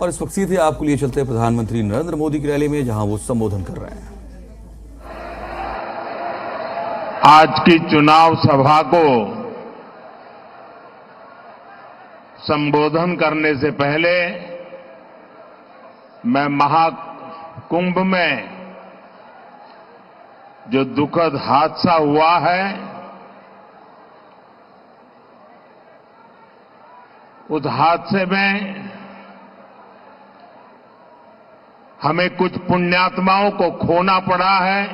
और इस वक्त सीधे आपको लिए चलते हैं प्रधानमंत्री नरेंद्र मोदी की रैली में, जहां वो संबोधन कर रहे हैं। आज की चुनाव सभा को संबोधन करने से पहले मैं महाकुंभ में जो दुखद हादसा हुआ है, उस हादसे में हमें कुछ पुण्यात्माओं को खोना पड़ा है।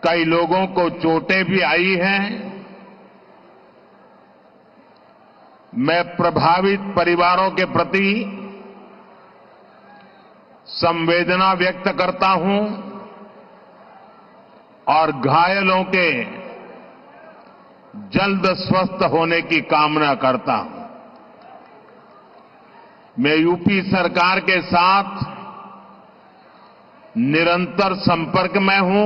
कई लोगों को चोटें भी आई हैं। मैं प्रभावित परिवारों के प्रति संवेदना व्यक्त करता हूं और घायलों के जल्द स्वस्थ होने की कामना करता हूं। मैं यूपी सरकार के साथ निरंतर संपर्क में हूं।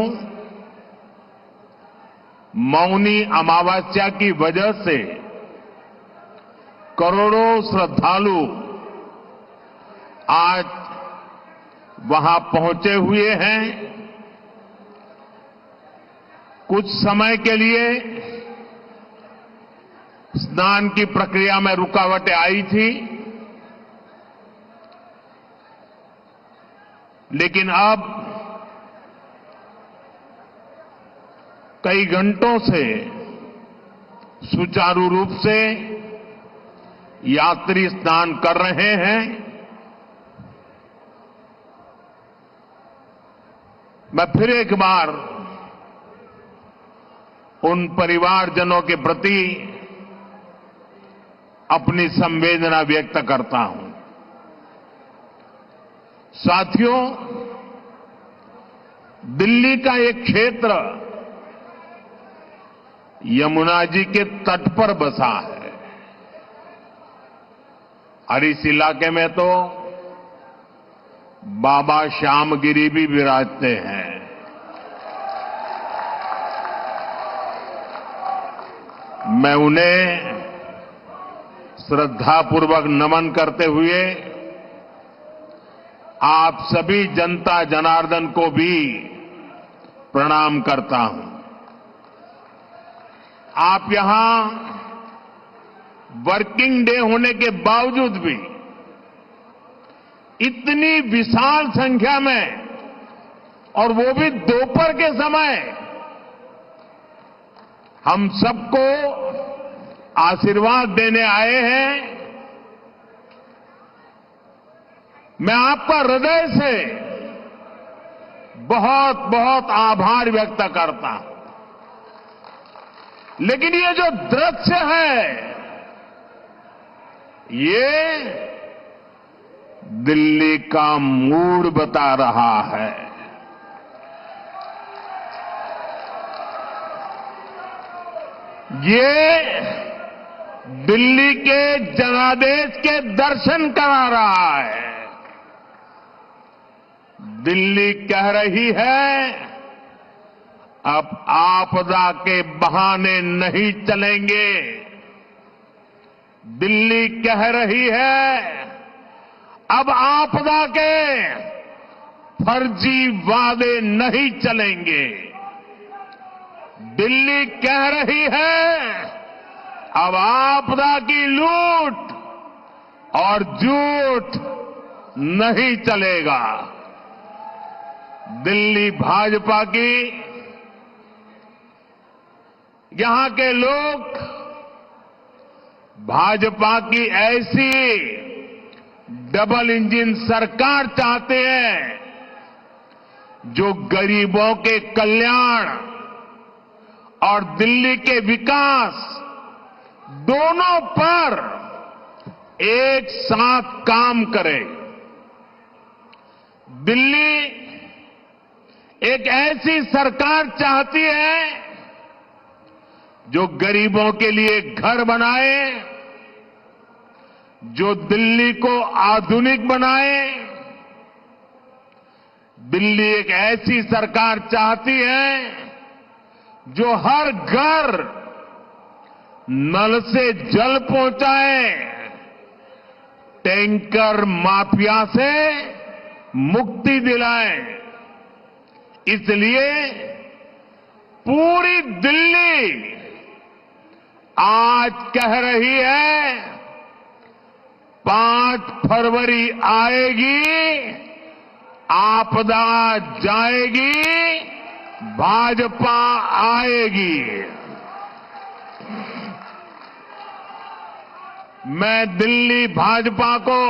मौनी अमावस्या की वजह से करोड़ों श्रद्धालु आज वहां पहुंचे हुए हैं। कुछ समय के लिए स्नान की प्रक्रिया में रुकावटें आई थी, लेकिन अब कई घंटों से सुचारू रूप से यात्री स्नान कर रहे हैं। मैं फिर एक बार उन परिवारजनों के प्रति अपनी संवेदना व्यक्त करता हूं। साथियों, दिल्ली का एक क्षेत्र यमुना जी के तट पर बसा है और इस इलाके में तो बाबा श्यामगिरी भी विराजते हैं। मैं उन्हें श्रद्धापूर्वक नमन करते हुए आप सभी जनता जनार्दन को भी प्रणाम करता हूं। आप यहां वर्किंग डे होने के बावजूद भी इतनी विशाल संख्या में, और वो भी दोपहर के समय, हम सबको आशीर्वाद देने आए हैं। मैं आपका हृदय से बहुत बहुत आभार व्यक्त करता हूं। लेकिन ये जो दृश्य है, ये दिल्ली का मूड बता रहा है। ये दिल्ली के जनादेश के दर्शन करा रहा है। दिल्ली कह रही है, अब आपदा के बहाने नहीं चलेंगे। दिल्ली कह रही है, अब आपदा के फर्जी वादे नहीं चलेंगे। दिल्ली कह रही है, अब आपदा की लूट और झूठ नहीं चलेगा। दिल्ली भाजपा की, यहां के लोग भाजपा की ऐसी डबल इंजन सरकार चाहते हैं जो गरीबों के कल्याण और दिल्ली के विकास दोनों पर एक साथ काम करे। दिल्ली एक ऐसी सरकार चाहती है जो गरीबों के लिए घर बनाए, जो दिल्ली को आधुनिक बनाए। दिल्ली एक ऐसी सरकार चाहती है जो हर घर नल से जल पहुंचाए, टैंकर माफिया से मुक्ति दिलाएं। इसलिए पूरी दिल्ली आज कह रही है 5 फरवरी आएगी, आपदा जाएगी, भाजपा आएगी। मैं दिल्ली भाजपा को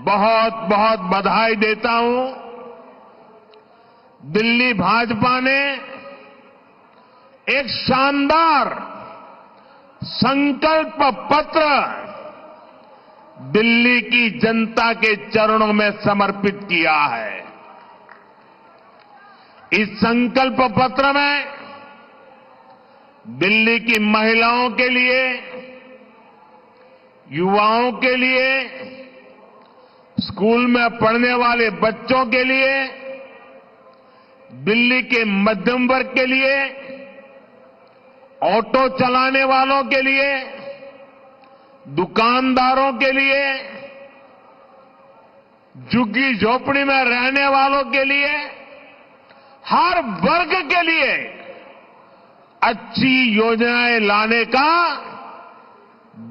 बहुत बहुत बधाई देता हूं। दिल्ली भाजपा ने एक शानदार संकल्प पत्र दिल्ली की जनता के चरणों में समर्पित किया है। इस संकल्प पत्र में दिल्ली की महिलाओं के लिए, युवाओं के लिए, स्कूल में पढ़ने वाले बच्चों के लिए, दिल्ली के मध्यम वर्ग के लिए, ऑटो चलाने वालों के लिए, दुकानदारों के लिए, झुग्गी झोपड़ी में रहने वालों के लिए, हर वर्ग के लिए अच्छी योजनाएं लाने का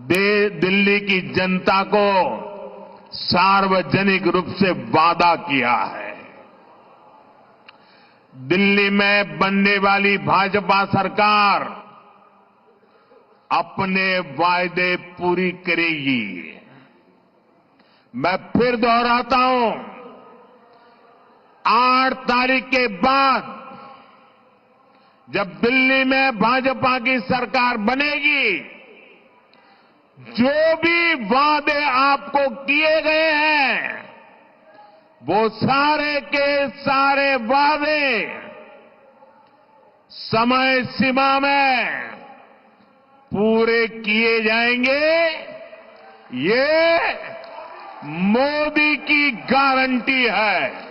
दिल्ली की जनता को सार्वजनिक रूप से वादा किया है। दिल्ली में बनने वाली भाजपा सरकार अपने वायदे पूरी करेगी। मैं फिर दोहराता हूं, 8 तारीख के बाद जब दिल्ली में भाजपा की सरकार बनेगी, जो भी वादे आपको किए गए हैं, वो सारे के सारे वादे समय सीमा में पूरे किए जाएंगे। ये मोदी की गारंटी है।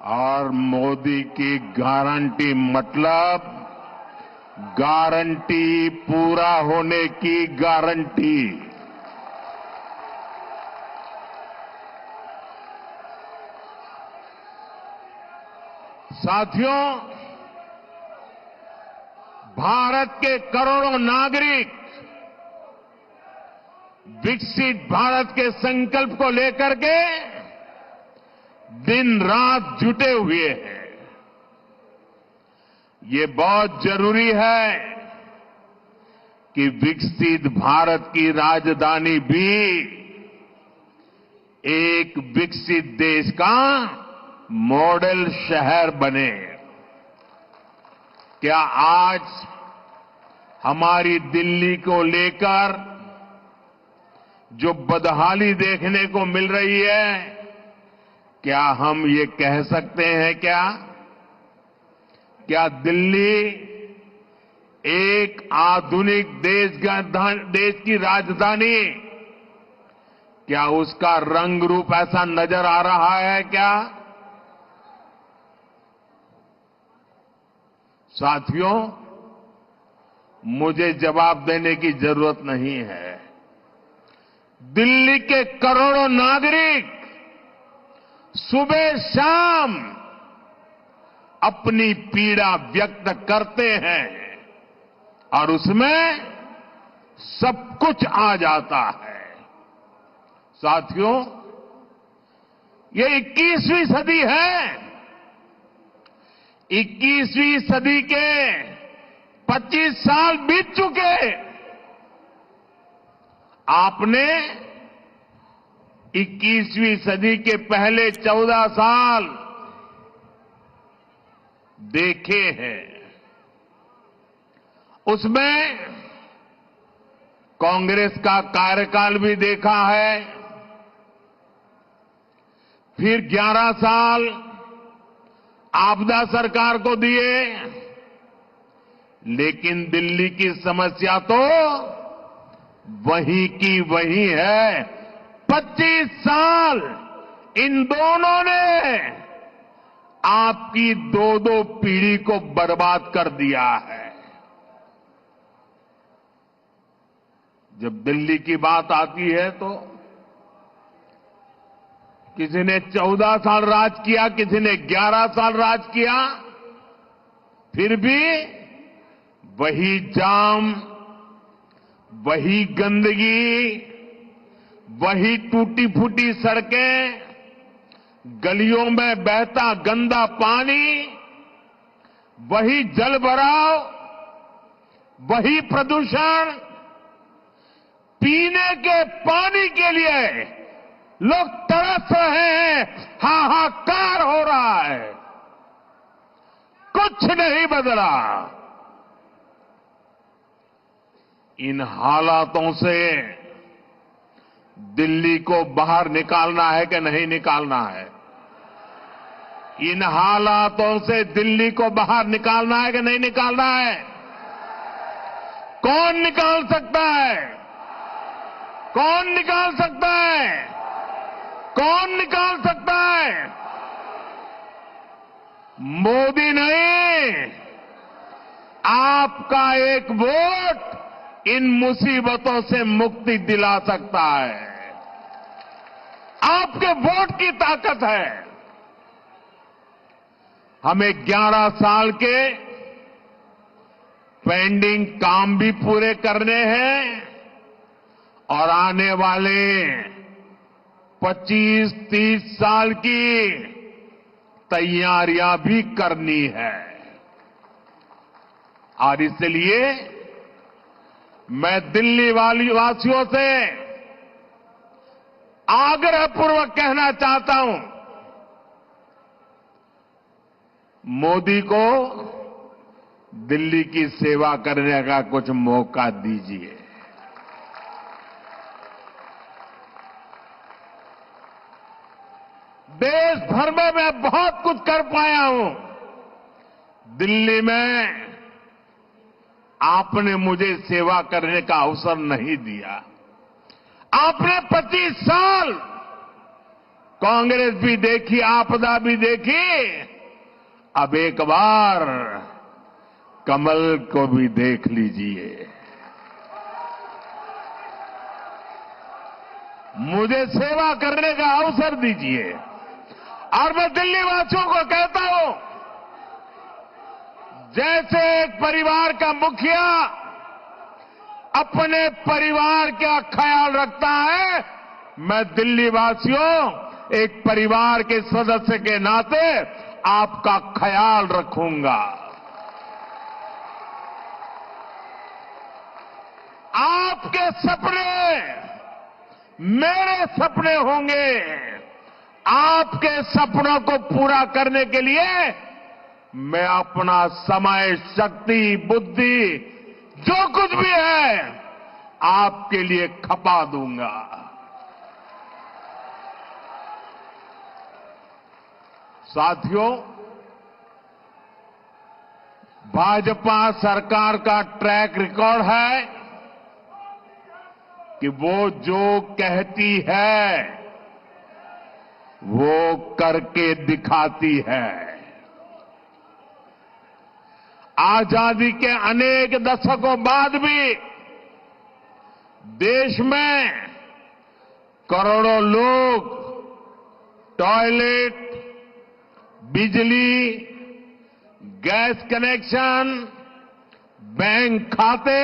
और मोदी की गारंटी मतलब गारंटी पूरा होने की गारंटी। साथियों, भारत के करोड़ों नागरिक विकसित भारत के संकल्प को लेकर के दिन रात जुटे हुए हैं। ये बहुत जरूरी है कि विकसित भारत की राजधानी भी एक विकसित देश का मॉडल शहर बने। क्या आज हमारी दिल्ली को लेकर जो बदहाली देखने को मिल रही है, क्या हम ये कह सकते हैं क्या दिल्ली एक आधुनिक देश की राजधानी, क्या उसका रंग रूप ऐसा नजर आ रहा है क्या? साथियों, मुझे जवाब देने की जरूरत नहीं है। दिल्ली के करोड़ों नागरिक सुबह शाम अपनी पीड़ा व्यक्त करते हैं और उसमें सब कुछ आ जाता है। साथियों, ये 21वीं सदी है। 21वीं सदी के 25 साल बीत चुके। आपने 21वीं सदी के पहले 14 साल देखे हैं। उसमें कांग्रेस का कार्यकाल भी देखा है। फिर 11 साल आपदा सरकार को दिए लेकिन दिल्ली की समस्या तो वही की वही है। 25 साल इन दोनों ने आपकी दो दो पीढ़ी को बर्बाद कर दिया है। जब दिल्ली की बात आती है तो किसी ने 14 साल राज किया, किसी ने 11 साल राज किया, फिर भी वही जाम, वही गंदगी, वही टूटी फूटी सड़कें, गलियों में बहता गंदा पानी, वही जल भराव, वही प्रदूषण। पीने के पानी के लिए लोग तरस रहे हैं, हाहाकार हो रहा है, कुछ नहीं बदला। इन हालातों से दिल्ली को बाहर निकालना है कि नहीं निकालना है? इन हालातों से दिल्ली को बाहर निकालना है कि नहीं निकालना है? कौन निकाल सकता है? कौन निकाल सकता है? कौन निकाल सकता है? मोदी नहीं, आपका एक वोट इन मुसीबतों से मुक्ति दिला सकता है। आपके वोट की ताकत है। हमें 11 साल के पेंडिंग काम भी पूरे करने हैं और आने वाले 25-30 साल की तैयारियां भी करनी है। और इसलिए मैं दिल्ली वासियों से आग्रहपूर्वक कहना चाहता हूं, मोदी को दिल्ली की सेवा करने का कुछ मौका दीजिए। देश भर में मैं बहुत कुछ कर पाया हूं। दिल्ली में आपने मुझे सेवा करने का अवसर नहीं दिया। आपने 25 साल कांग्रेस भी देखी, आपदा भी देखी, अब एक बार कमल को भी देख लीजिए। मुझे सेवा करने का अवसर दीजिए। और मैं दिल्ली वासियों को कहता हूं, जैसे एक परिवार का मुखिया अपने परिवार का ख्याल रखता है, मैं दिल्ली वासियों एक परिवार के सदस्य के नाते आपका ख्याल रखूंगा। आपके सपने मेरे सपने होंगे। आपके सपनों को पूरा करने के लिए मैं अपना समय, शक्ति, बुद्धि, जो कुछ भी है आपके लिए खपा दूंगा। साथियों, भाजपा सरकार का ट्रैक रिकॉर्ड है कि वो जो कहती है वो करके दिखाती है। आजादी के अनेक दशकों बाद भी देश में करोड़ों लोग टॉयलेट, बिजली, गैस कनेक्शन, बैंक खाते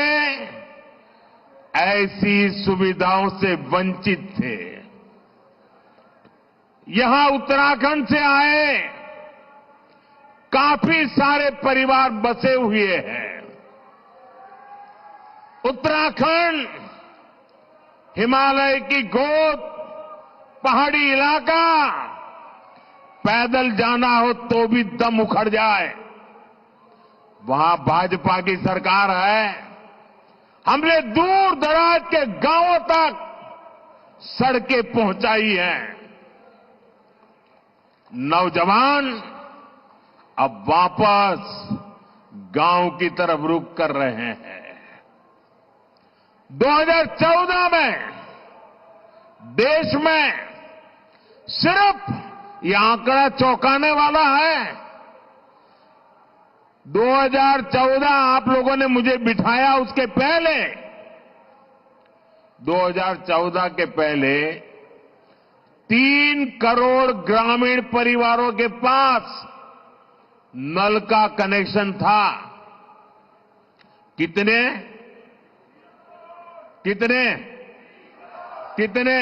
ऐसी सुविधाओं से वंचित थे। यहां उत्तराखंड से आए काफी सारे परिवार बसे हुए हैं। उत्तराखंड हिमालय की गोद, पहाड़ी इलाका, पैदल जाना हो तो भी दम उखड़ जाए। वहां भाजपा की सरकार है। हमने दूर दराज के गांवों तक सड़कें पहुंचाई हैं। नौजवान अब वापस गांव की तरफ रुख कर रहे हैं। 2014 में देश में सिर्फ ये आंकड़ा चौंकाने वाला है। 2014 आप लोगों ने मुझे बिठाया, उसके पहले 2014 के पहले 3 करोड़ ग्रामीण परिवारों के पास नल का कनेक्शन था। कितने कितने कितने?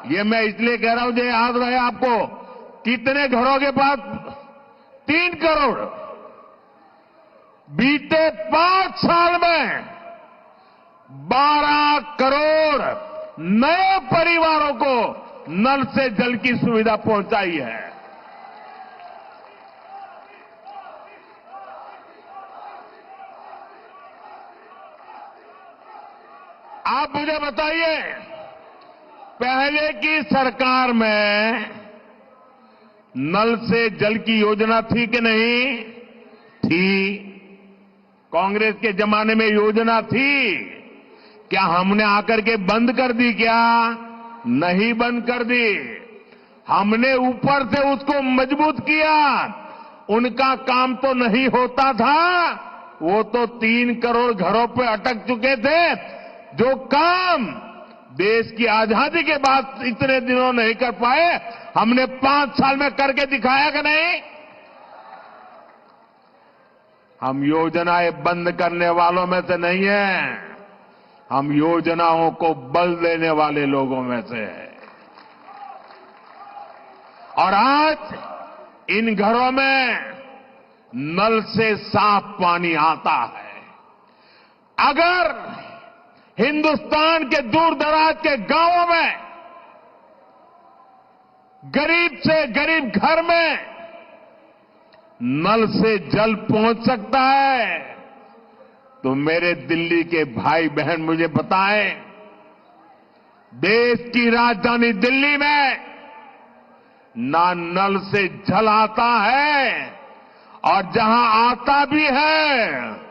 ये मैं इसलिए कह रहा हूं जो याद रहे आपको। कितने घरों के पास? 3 करोड़। बीते 5 साल में 12 करोड़ नए परिवारों को नल से जल की सुविधा पहुंचाई है। आप मुझे बताइए, पहले की सरकार में नल से जल की योजना थी कि नहीं थी? कांग्रेस के जमाने में योजना थी। क्या हमने आकर के बंद कर दी? क्या नहीं बंद कर दी। हमने ऊपर से उसको मजबूत किया। उनका काम तो नहीं होता था, वो तो 3 करोड़ घरों पे अटक चुके थे। जो काम देश की आजादी के बाद इतने दिनों नहीं कर पाए, हमने 5 साल में करके दिखाया कि नहीं? हम योजनाएं बंद करने वालों में से नहीं हैं, हम योजनाओं को बल देने वाले लोगों में से हैं। और आज इन घरों में नल से साफ पानी आता है। अगर हिंदुस्तान के दूर दराज के गांवों में गरीब से गरीब घर में नल से जल पहुंच सकता है, तो मेरे दिल्ली के भाई बहन मुझे बताएं, देश की राजधानी दिल्ली में ना नल से जल आता है, और जहां आता भी है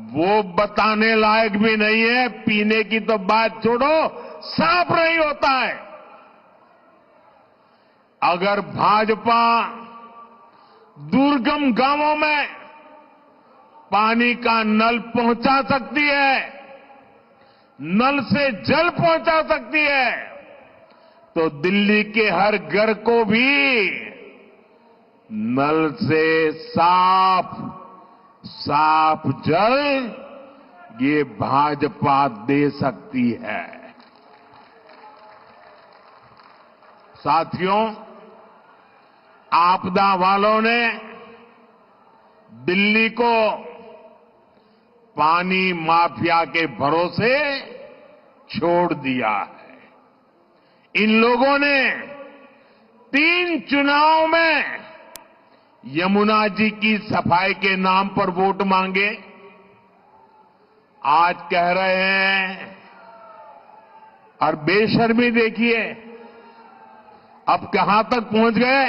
वो बताने लायक भी नहीं है। पीने की तो बात छोड़ो, साफ नहीं होता है। अगर भाजपा दुर्गम गांवों में पानी का नल पहुंचा सकती है, नल से जल पहुंचा सकती है, तो दिल्ली के हर घर को भी नल से साफ जल ये भाजपा दे सकती है। साथियों, आपदा वालों ने दिल्ली को पानी माफिया के भरोसे छोड़ दिया है। इन लोगों ने 3 चुनाव में यमुना जी की सफाई के नाम पर वोट मांगे। आज कह रहे हैं, और बेशर्मी देखिए अब कहां तक पहुंच गए।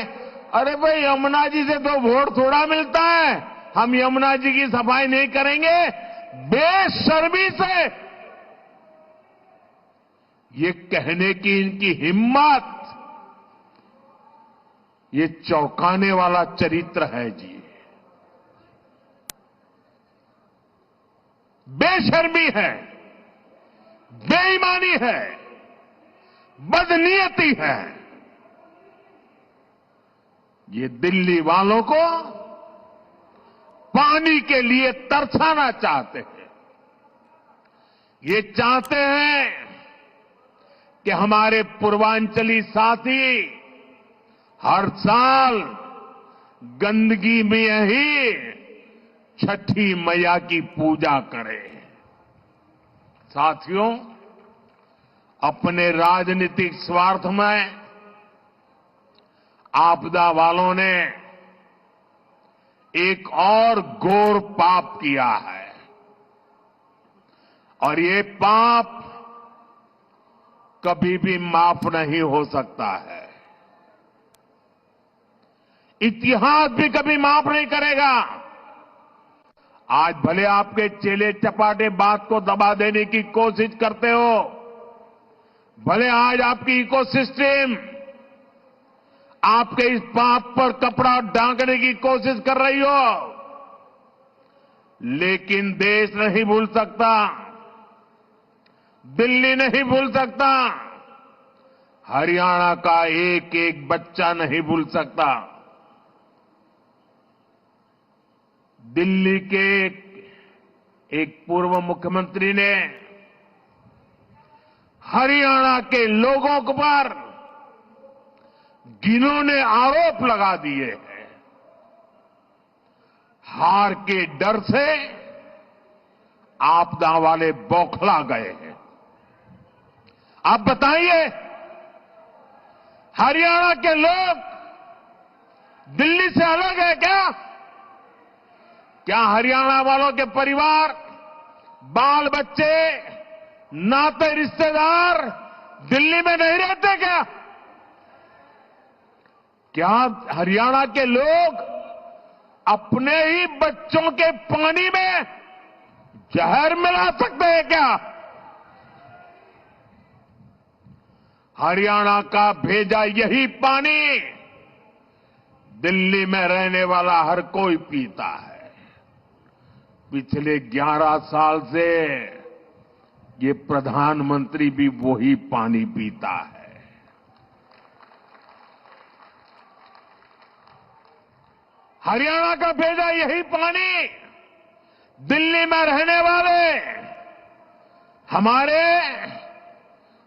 अरे भाई, यमुना जी से तो वोट थोड़ा मिलता है, हम यमुना जी की सफाई नहीं करेंगे। बेशर्मी से ये कहने की इनकी हिम्मत, ये चौंकाने वाला चरित्र है जी। बेशर्मी है, बेईमानी है, बदनीयती है। ये दिल्ली वालों को पानी के लिए तरसाना चाहते हैं। ये चाहते हैं कि हमारे पूर्वांचली साथी हर साल गंदगी में ही छठी मैया की पूजा करें। साथियों, अपने राजनीतिक स्वार्थ में आपदा वालों ने एक और घोर पाप किया है, और ये पाप कभी भी माफ नहीं हो सकता है। इतिहास भी कभी माफ नहीं करेगा। आज भले आपके चेले चपाटे बात को दबा देने की कोशिश करते हो, भले आज आपकी इकोसिस्टम आपके इस पाप पर कपड़ा ढांकने की कोशिश कर रही हो, लेकिन देश नहीं भूल सकता, दिल्ली नहीं भूल सकता, हरियाणा का एक एक बच्चा नहीं भूल सकता। दिल्ली के एक पूर्व मुख्यमंत्री ने हरियाणा के लोगों पर घिनौने आरोप लगा दिए हैं। हार के डर से आपदा वाले बौखला गए हैं। आप बताइए, हरियाणा के लोग दिल्ली से अलग है क्या? क्या हरियाणा वालों के परिवार, बाल बच्चे, नाते रिश्तेदार दिल्ली में नहीं रहते क्या? क्या हरियाणा के लोग अपने ही बच्चों के पानी में जहर मिला सकते हैं क्या? हरियाणा का भेजा यही पानी दिल्ली में रहने वाला हर कोई पीता है। पिछले 11 साल से ये प्रधानमंत्री भी वही पानी पीता है। हरियाणा का भेजा यही पानी दिल्ली में रहने वाले हमारे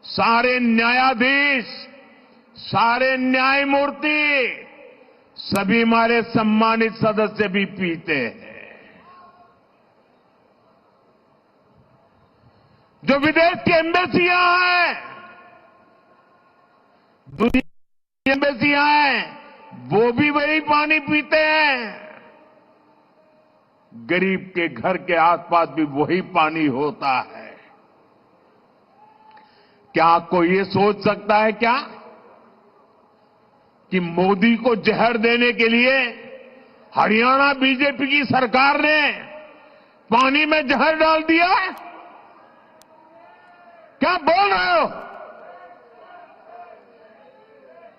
सारे न्यायाधीश, सारे न्यायमूर्ति, सभी हमारे सम्मानित सदस्य भी पीते हैं। जो विदेश की एम्बेसियां हैं, दुनिया की एम्बेसियां हैं, वो भी वही पानी पीते हैं। गरीब के घर के आसपास भी वही पानी होता है। क्या कोई ये सोच सकता है क्या कि मोदी को जहर देने के लिए हरियाणा बीजेपी की सरकार ने पानी में जहर डाल दिया है? क्या बोल रहे हो?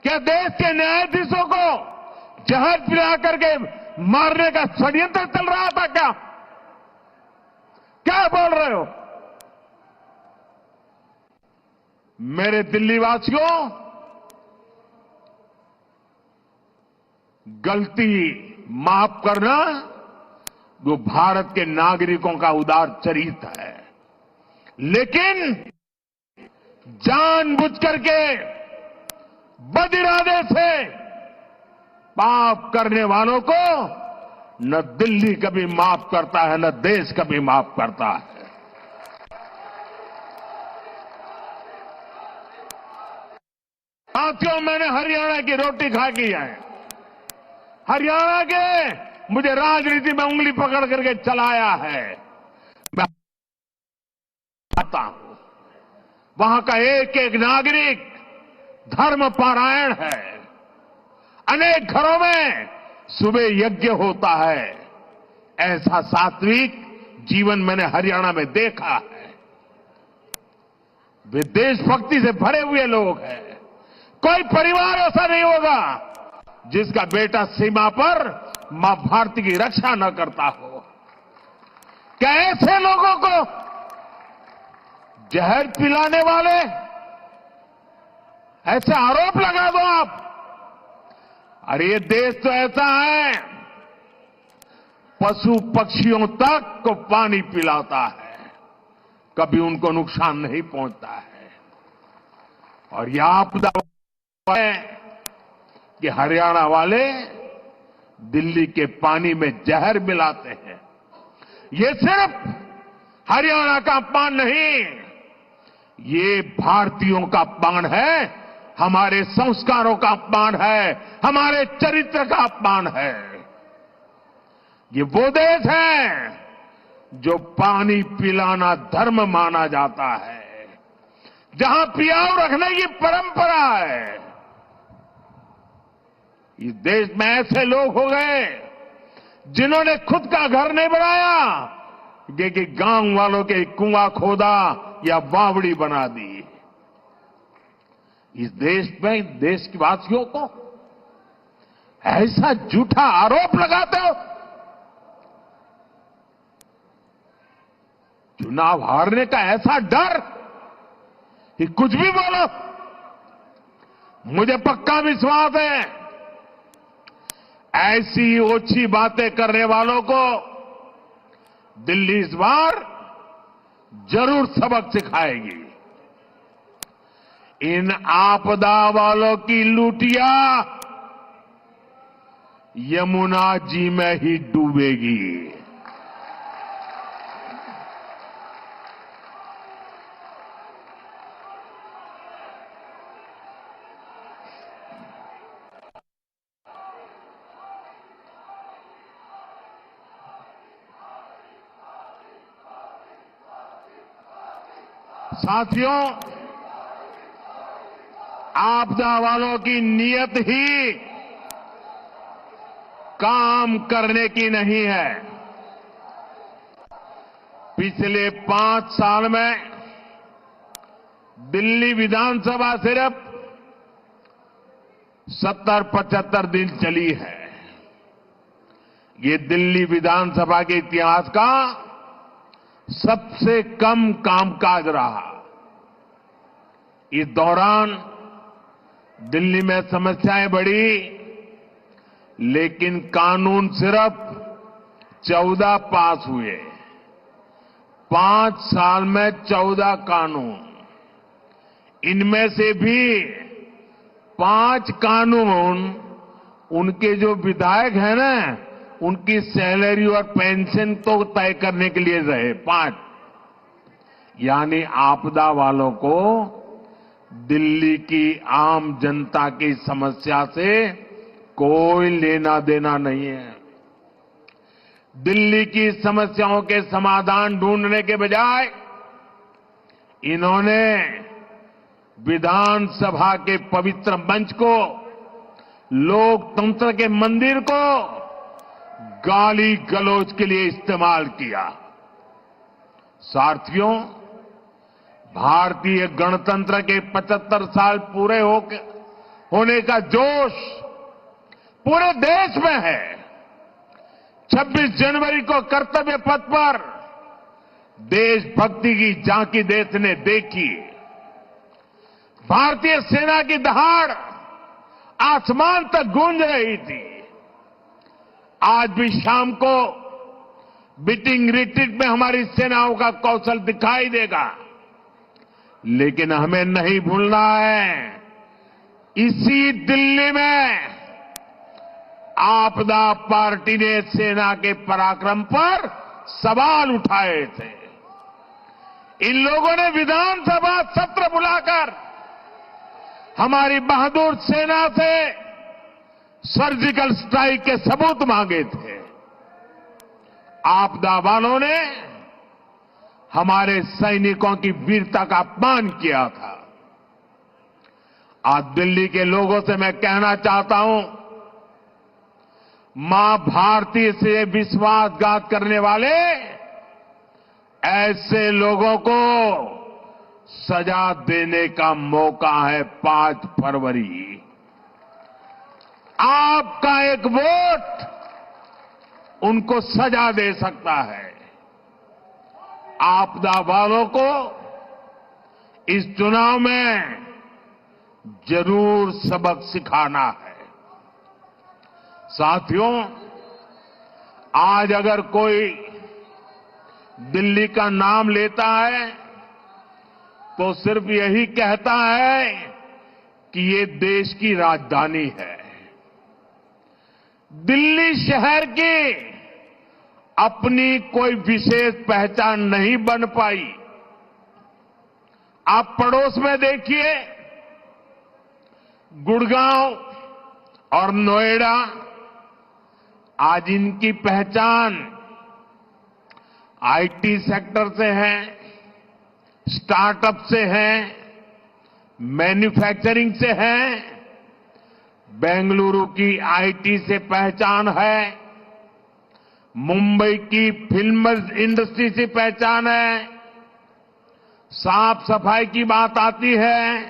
क्या देश के न्यायाधीशों को जहर पिला करके मारने का षड्यंत्र चल रहा था क्या? क्या बोल रहे हो? मेरे दिल्ली वासियों, गलती माफ करना वो भारत के नागरिकों का उदार चरित्र है, लेकिन जानबूझ करके बदिरादे से पाप करने वालों को न दिल्ली कभी माफ करता है, न देश कभी माफ करता है। साथियों, मैंने हरियाणा की रोटी खा की है। हरियाणा के मुझे राजनीति में उंगली पकड़ करके चलाया है। मैं आता हूं, वहां का एक एक नागरिक धर्म पारायण है। अनेक घरों में सुबह यज्ञ होता है। ऐसा सात्विक जीवन मैंने हरियाणा में देखा है। वे देशभक्ति से भरे हुए लोग हैं। कोई परिवार ऐसा नहीं होगा जिसका बेटा सीमा पर मां भारती की रक्षा न करता हो। क्या ऐसे लोगों को जहर पिलाने वाले ऐसे आरोप लगा दो आप? अरे ये देश तो ऐसा है, पशु पक्षियों तक को पानी पिलाता है, कभी उनको नुकसान नहीं पहुंचता है। और यह आपदा है कि हरियाणा वाले दिल्ली के पानी में जहर मिलाते हैं। ये सिर्फ हरियाणा का अपमान नहीं, ये भारतीयों का अपमान है, हमारे संस्कारों का अपमान है, हमारे चरित्र का अपमान है। ये वो देश है जो पानी पिलाना धर्म माना जाता है, जहां पियाव रखने की परंपरा है। इस देश में ऐसे लोग हो गए जिन्होंने खुद का घर नहीं बनाया, कि गांव वालों के कुआं खोदा या बावड़ी बना दी। इस देश में देश के वासियों को ऐसा झूठा आरोप लगाते हो। चुनाव हारने का ऐसा डर कि कुछ भी बोलो। मुझे पक्का विश्वास है ऐसी ओछी बातें करने वालों को दिल्ली इस बार जरूर सबक सिखाएगी। इन आपदा वालों की लूटिया यमुना जी में ही डूबेगी। साथियों, आपदा वालों की नीयत ही काम करने की नहीं है। पिछले 5 साल में दिल्ली विधानसभा सिर्फ 70-75 दिन चली है। ये दिल्ली विधानसभा के इतिहास का सबसे कम कामकाज रहा। इस दौरान दिल्ली में समस्याएं बढ़ी, लेकिन कानून सिर्फ 14 पास हुए। 5 साल में 14 कानून। इनमें से भी 5 कानून उनके जो विधायक हैं ना, उनकी सैलरी और पेंशन तो तय करने के लिए रहे। 5 यानी आपदा वालों को दिल्ली की आम जनता की समस्या से कोई लेना देना नहीं है। दिल्ली की समस्याओं के समाधान ढूंढने के बजाय इन्होंने विधानसभा के पवित्र मंच को, लोकतंत्र के मंदिर को गाली गलौज के लिए इस्तेमाल किया। साथियों, भारतीय गणतंत्र के 75 साल पूरे होने का जोश पूरे देश में है। 26 जनवरी को कर्तव्य पथ पर देशभक्ति की झांकी देश ने देखी। भारतीय सेना की दहाड़ आसमान तक गूंज रही थी। आज भी शाम को बीटिंग रिट्रीट में हमारी सेनाओं का कौशल दिखाई देगा, लेकिन हमें नहीं भूलना है, इसी दिल्ली में आपदा पार्टी ने सेना के पराक्रम पर सवाल उठाए थे। इन लोगों ने विधानसभा सत्र बुलाकर हमारी बहादुर सेना से सर्जिकल स्ट्राइक के सबूत मांगे थे। आपदा वालों ने हमारे सैनिकों की वीरता का अपमान किया था। आज दिल्ली के लोगों से मैं कहना चाहता हूं, मां भारती से विश्वासघात करने वाले ऐसे लोगों को सजा देने का मौका है 5 फरवरी। आपका एक वोट उनको सजा दे सकता है। आपदा वालों को इस चुनाव में जरूर सबक सिखाना है। साथियों, आज अगर कोई दिल्ली का नाम लेता है तो सिर्फ यही कहता है कि ये देश की राजधानी है। दिल्ली शहर की अपनी कोई विशेष पहचान नहीं बन पाई। आप पड़ोस में देखिए, गुड़गांव और नोएडा, आज इनकी पहचान आईटी सेक्टर से है, स्टार्टअप से है, मैन्युफैक्चरिंग से है। बेंगलुरु की आईटी से पहचान है, मुंबई की फिल्म इंडस्ट्री से पहचान है, साफ सफाई की बात आती है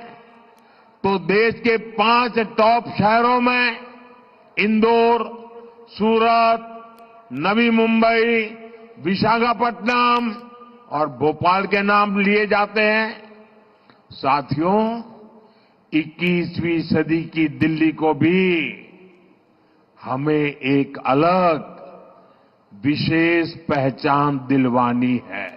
तो देश के 5 टॉप शहरों में इंदौर, सूरत, नवी मुंबई, विशाखापट्टनम और भोपाल के नाम लिए जाते हैं। साथियों, 21वीं सदी की दिल्ली को भी हमें एक अलग विशेष पहचान दिलवानी है।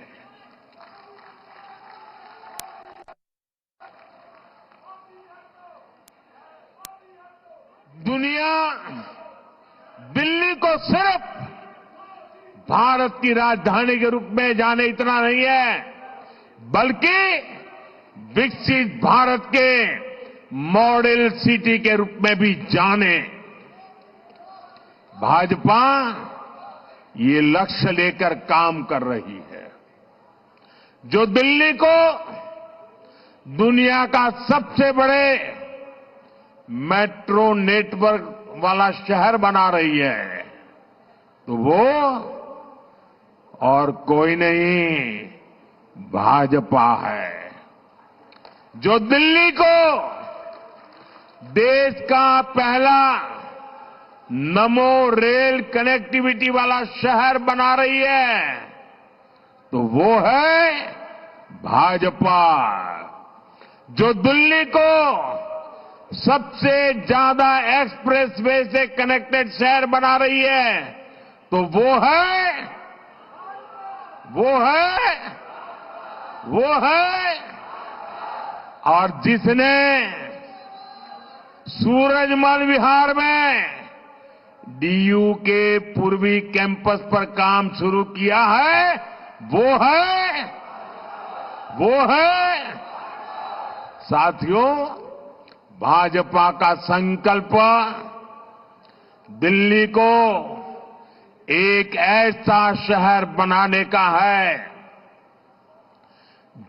दुनिया दिल्ली को सिर्फ भारत की राजधानी के रूप में जाने इतना नहीं है, बल्कि विकसित भारत के मॉडल सिटी के रूप में भी जाने। भाजपा ये लक्ष्य लेकर काम कर रही है, जो दिल्ली को दुनिया का सबसे बड़े मेट्रो नेटवर्क वाला शहर बना रही है, तो वो और कोई नहीं, भाजपा है। जो दिल्ली को देश का पहला नमो रेल कनेक्टिविटी वाला शहर बना रही है, तो वो है भाजपा। जो दिल्ली को सबसे ज्यादा एक्सप्रेसवे से कनेक्टेड शहर बना रही है, तो वो है और जिसने सूरजमल विहार में डीयू के पूर्वी कैंपस पर काम शुरू किया है, वो है। साथियों, भाजपा का संकल्प दिल्ली को एक ऐसा शहर बनाने का है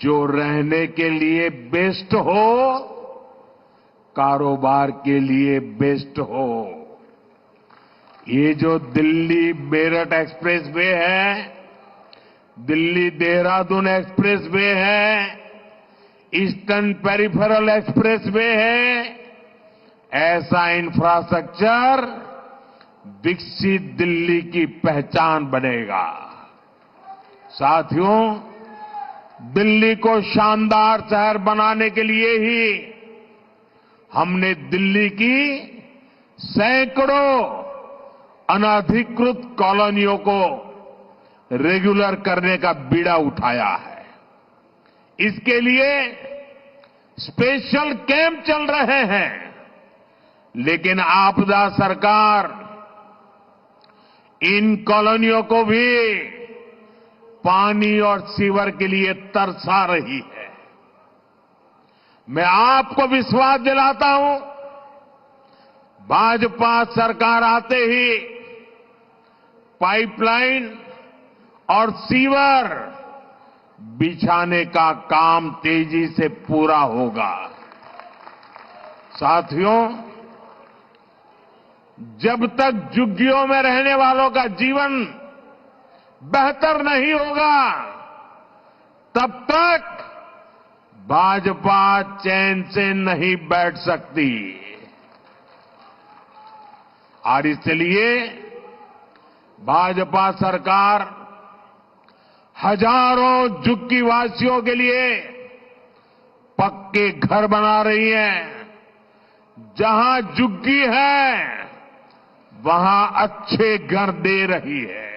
जो रहने के लिए बेस्ट हो, कारोबार के लिए बेस्ट हो। ये जो दिल्ली मेरठ एक्सप्रेसवे है, दिल्ली देहरादून एक्सप्रेसवे है, ईस्टर्न पेरिफेरल एक्सप्रेसवे है, ऐसा इंफ्रास्ट्रक्चर विकसित दिल्ली की पहचान बनेगा। साथियों, दिल्ली को शानदार शहर बनाने के लिए ही हमने दिल्ली की सैकड़ों अनधिकृत कॉलोनियों को रेगुलर करने का बीड़ा उठाया है। इसके लिए स्पेशल कैंप चल रहे हैं, लेकिन आपदा सरकार इन कॉलोनियों को भी पानी और सीवर के लिए तरसा रही है। मैं आपको विश्वास दिलाता हूं, भाजपा सरकार आते ही पाइपलाइन और सीवर बिछाने का काम तेजी से पूरा होगा। साथियों, जब तक झुग्गियों में रहने वालों का जीवन बेहतर नहीं होगा, तब तक भाजपा चैन से नहीं बैठ सकती। और इसलिए भाजपा सरकार हजारों झुग्गी वासियों के लिए पक्के घर बना रही है। जहां झुग्गी है, वहां अच्छे घर दे रही है।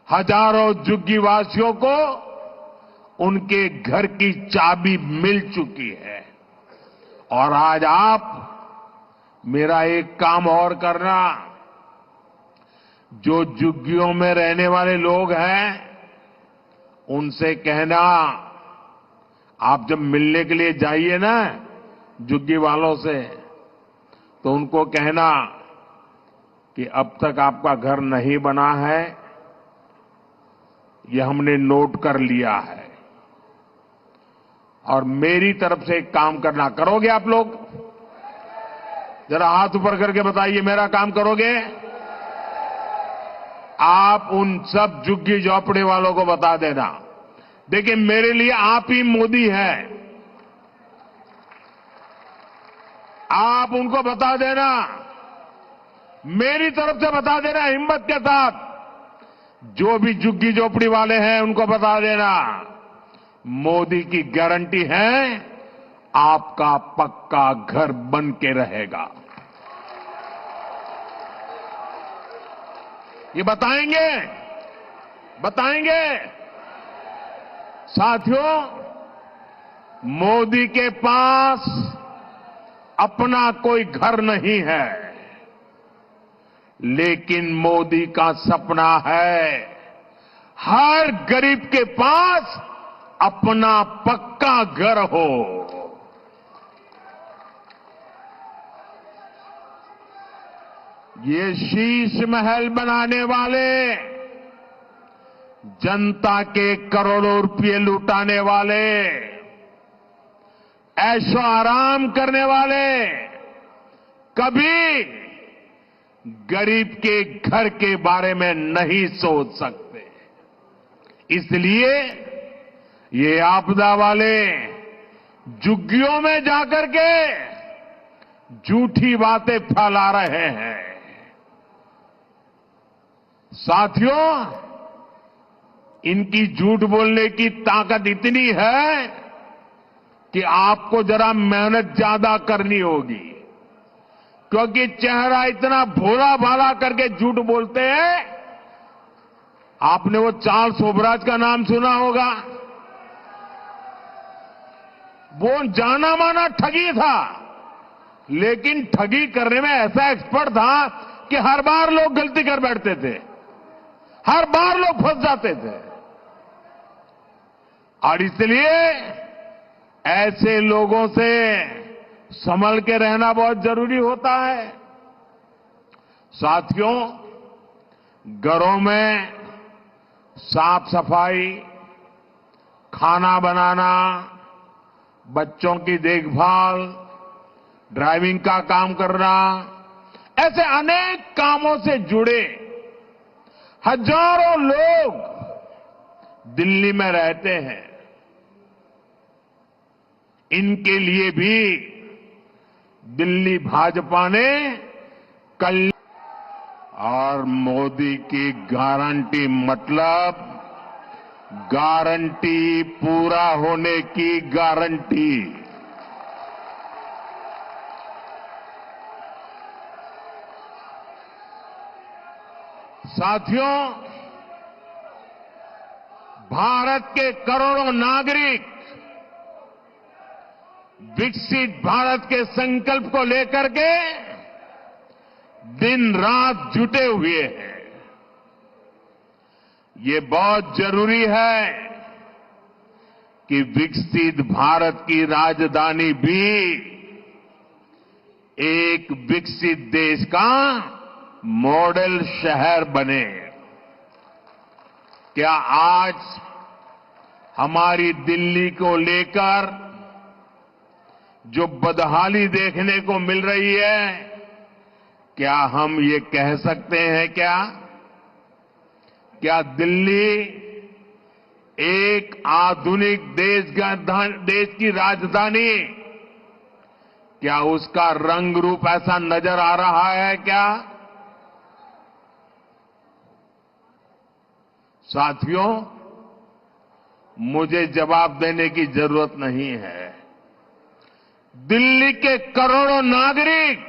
हजारों झुग्गी वासियों को उनके घर की चाबी मिल चुकी है। और आज आप मेरा एक काम और करना, जो झुग्गियों में रहने वाले लोग हैं, उनसे कहना, आप जब मिलने के लिए जाइए ना झुग्गी वालों से, तो उनको कहना कि अब तक आपका घर नहीं बना है, ये हमने नोट कर लिया है। और मेरी तरफ से एक काम करना, करोगे आप लोग? जरा हाथ ऊपर करके बताइए, मेरा काम करोगे? आप उन सब झुग्गी झोपड़ी वालों को बता देना, देखिए मेरे लिए आप ही मोदी हैं। आप उनको बता देना, मेरी तरफ से बता देना हिम्मत के साथ, जो भी झुग्गी झोपड़ी वाले हैं उनको बता देना, मोदी की गारंटी है आपका पक्का घर बन के रहेगा। ये बताएंगे, बताएंगे। साथियों, मोदी के पास अपना कोई घर नहीं है, लेकिन मोदी का सपना है हर गरीब के पास अपना पक्का घर हो। ये शीश महल बनाने वाले, जनता के करोड़ों रुपए लुटाने वाले, ऐशो आराम करने वाले कभी गरीब के घर के बारे में नहीं सोच सकते। इसलिए ये आपदा वाले झुग्गियों में जाकर के झूठी बातें फैला रहे हैं। साथियों, इनकी झूठ बोलने की ताकत इतनी है कि आपको जरा मेहनत ज्यादा करनी होगी, क्योंकि चेहरा इतना भोला भाला करके झूठ बोलते हैं। आपने वो चार्ल्स शोभराज का नाम सुना होगा, वो जाना माना ठगी था, लेकिन ठगी करने में ऐसा एक्सपर्ट था कि हर बार लोग गलती कर बैठते थे, हर बार लोग फंस जाते थे। और इसलिए ऐसे लोगों से संभल के रहना बहुत जरूरी होता है। साथियों, घरों में साफ सफाई, खाना बनाना, बच्चों की देखभाल, ड्राइविंग का काम करना, ऐसे अनेक कामों से जुड़े हजारों लोग दिल्ली में रहते हैं। इनके लिए भी दिल्ली भाजपा ने कल, और मोदी की गारंटी मतलब गारंटी पूरा होने की गारंटी। साथियों, भारत के करोड़ों नागरिक विकसित भारत के संकल्प को लेकर के दिन रात जुटे हुए हैं। ये बहुत जरूरी है कि विकसित भारत की राजधानी भी एक विकसित देश का मॉडल शहर बने। क्या आज हमारी दिल्ली को लेकर जो बदहाली देखने को मिल रही है, क्या हम ये कह सकते हैं क्या दिल्ली एक आधुनिक देश की राजधानी, क्या उसका रंग रूप ऐसा नजर आ रहा है क्या? साथियों, मुझे जवाब देने की जरूरत नहीं है। दिल्ली के करोड़ों नागरिक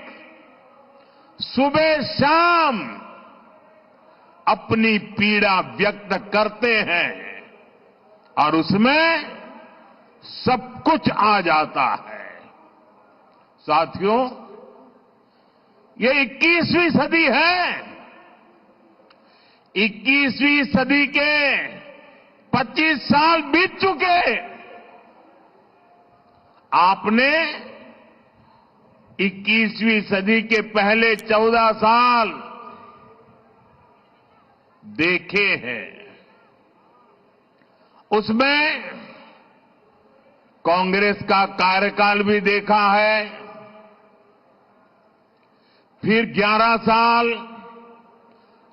सुबह शाम अपनी पीड़ा व्यक्त करते हैं और उसमें सब कुछ आ जाता है। साथियों, ये 21वीं सदी है। 21वीं सदी के 25 साल बीत चुके। आपने 21वीं सदी के पहले 14 साल देखे हैं। उसमें कांग्रेस का कार्यकाल भी देखा है, फिर 11 साल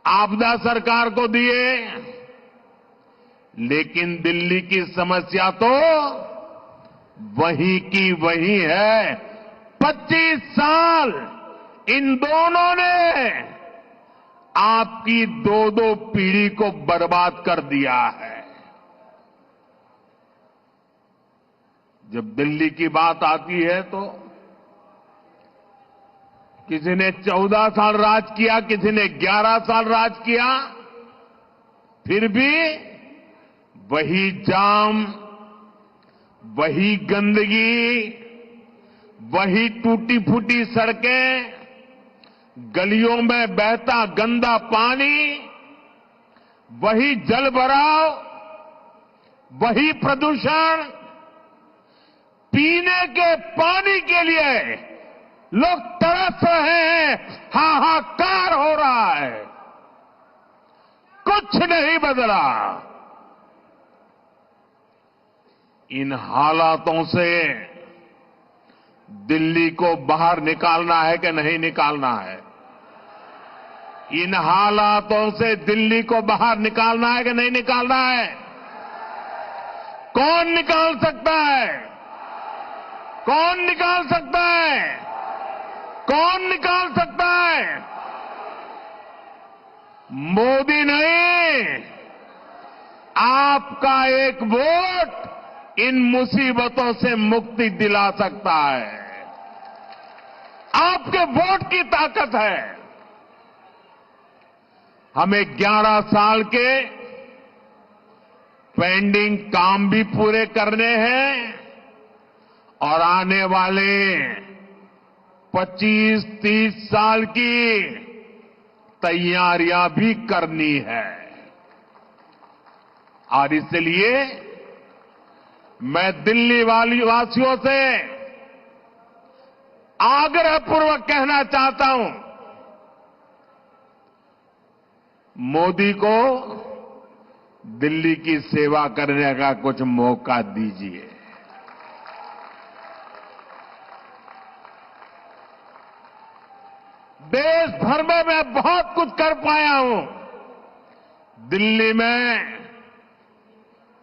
आपदा सरकार को दिए, लेकिन दिल्ली की समस्या तो वही की वही है। 25 साल इन दोनों ने आपकी दो दो पीढ़ी को बर्बाद कर दिया है। जब दिल्ली की बात आती है तो किसी ने 14 साल राज किया, किसी ने 11 साल राज किया, फिर भी वही जाम, वही गंदगी, वही टूटी फूटी सड़कें, गलियों में बहता गंदा पानी, वही जल भराव, वही प्रदूषण। पीने के पानी के लिए लोग तरस रहे हैं, हाहाकार हो रहा है, कुछ नहीं बदला। इन हालातों से दिल्ली को बाहर निकालना है कि नहीं निकालना है? इन हालातों से दिल्ली को बाहर निकालना है कि नहीं निकालना है? कौन निकाल सकता है? कौन निकाल सकता है? कौन निकाल सकता है? मोदी नहीं, आपका एक वोट इन मुसीबतों से मुक्ति दिला सकता है। आपके वोट की ताकत है। हमें 11 साल के पेंडिंग काम भी पूरे करने हैं और आने वाले 25-30 साल की तैयारियां भी करनी है। और इसलिए मैं दिल्ली वासियों से आग्रहपूर्वक कहना चाहता हूं, मोदी को दिल्ली की सेवा करने का कुछ मौका दीजिए। देश भर में मैं बहुत कुछ कर पाया हूं। दिल्ली में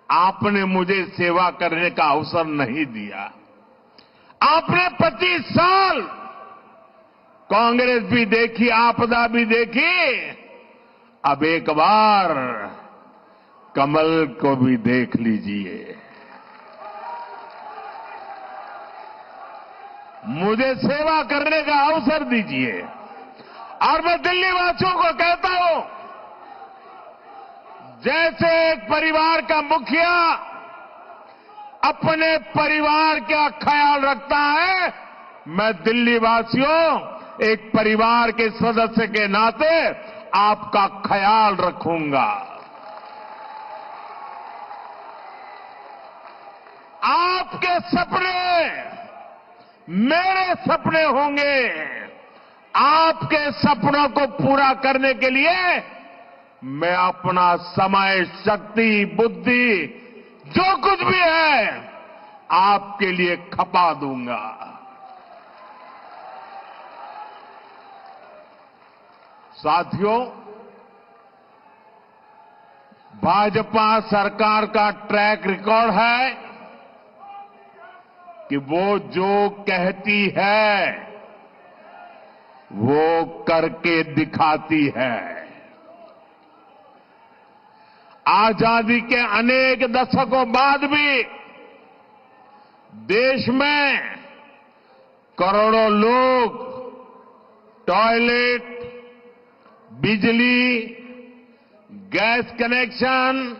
आपने मुझे सेवा करने का अवसर नहीं दिया। आपने 25 साल कांग्रेस भी देखी, आपदा भी देखी, अब एक बार कमल को भी देख लीजिए। मुझे सेवा करने का अवसर दीजिए। और मैं दिल्ली वासियों को कहता हूं, जैसे एक परिवार का मुखिया अपने परिवार का ख्याल रखता है, मैं दिल्ली वासियों एक परिवार के सदस्य के नाते आपका ख्याल रखूंगा। आपके सपने मेरे सपने होंगे। आपके सपनों को पूरा करने के लिए मैं अपना समय, शक्ति, बुद्धि, जो कुछ भी है आपके लिए खपा दूंगा। साथियों, भाजपा सरकार का ट्रैक रिकॉर्ड है कि वो जो कहती है वो करके दिखाती है। आजादी के अनेक दशकों बाद भी देश में करोड़ों लोग टॉयलेट, बिजली, गैस कनेक्शन,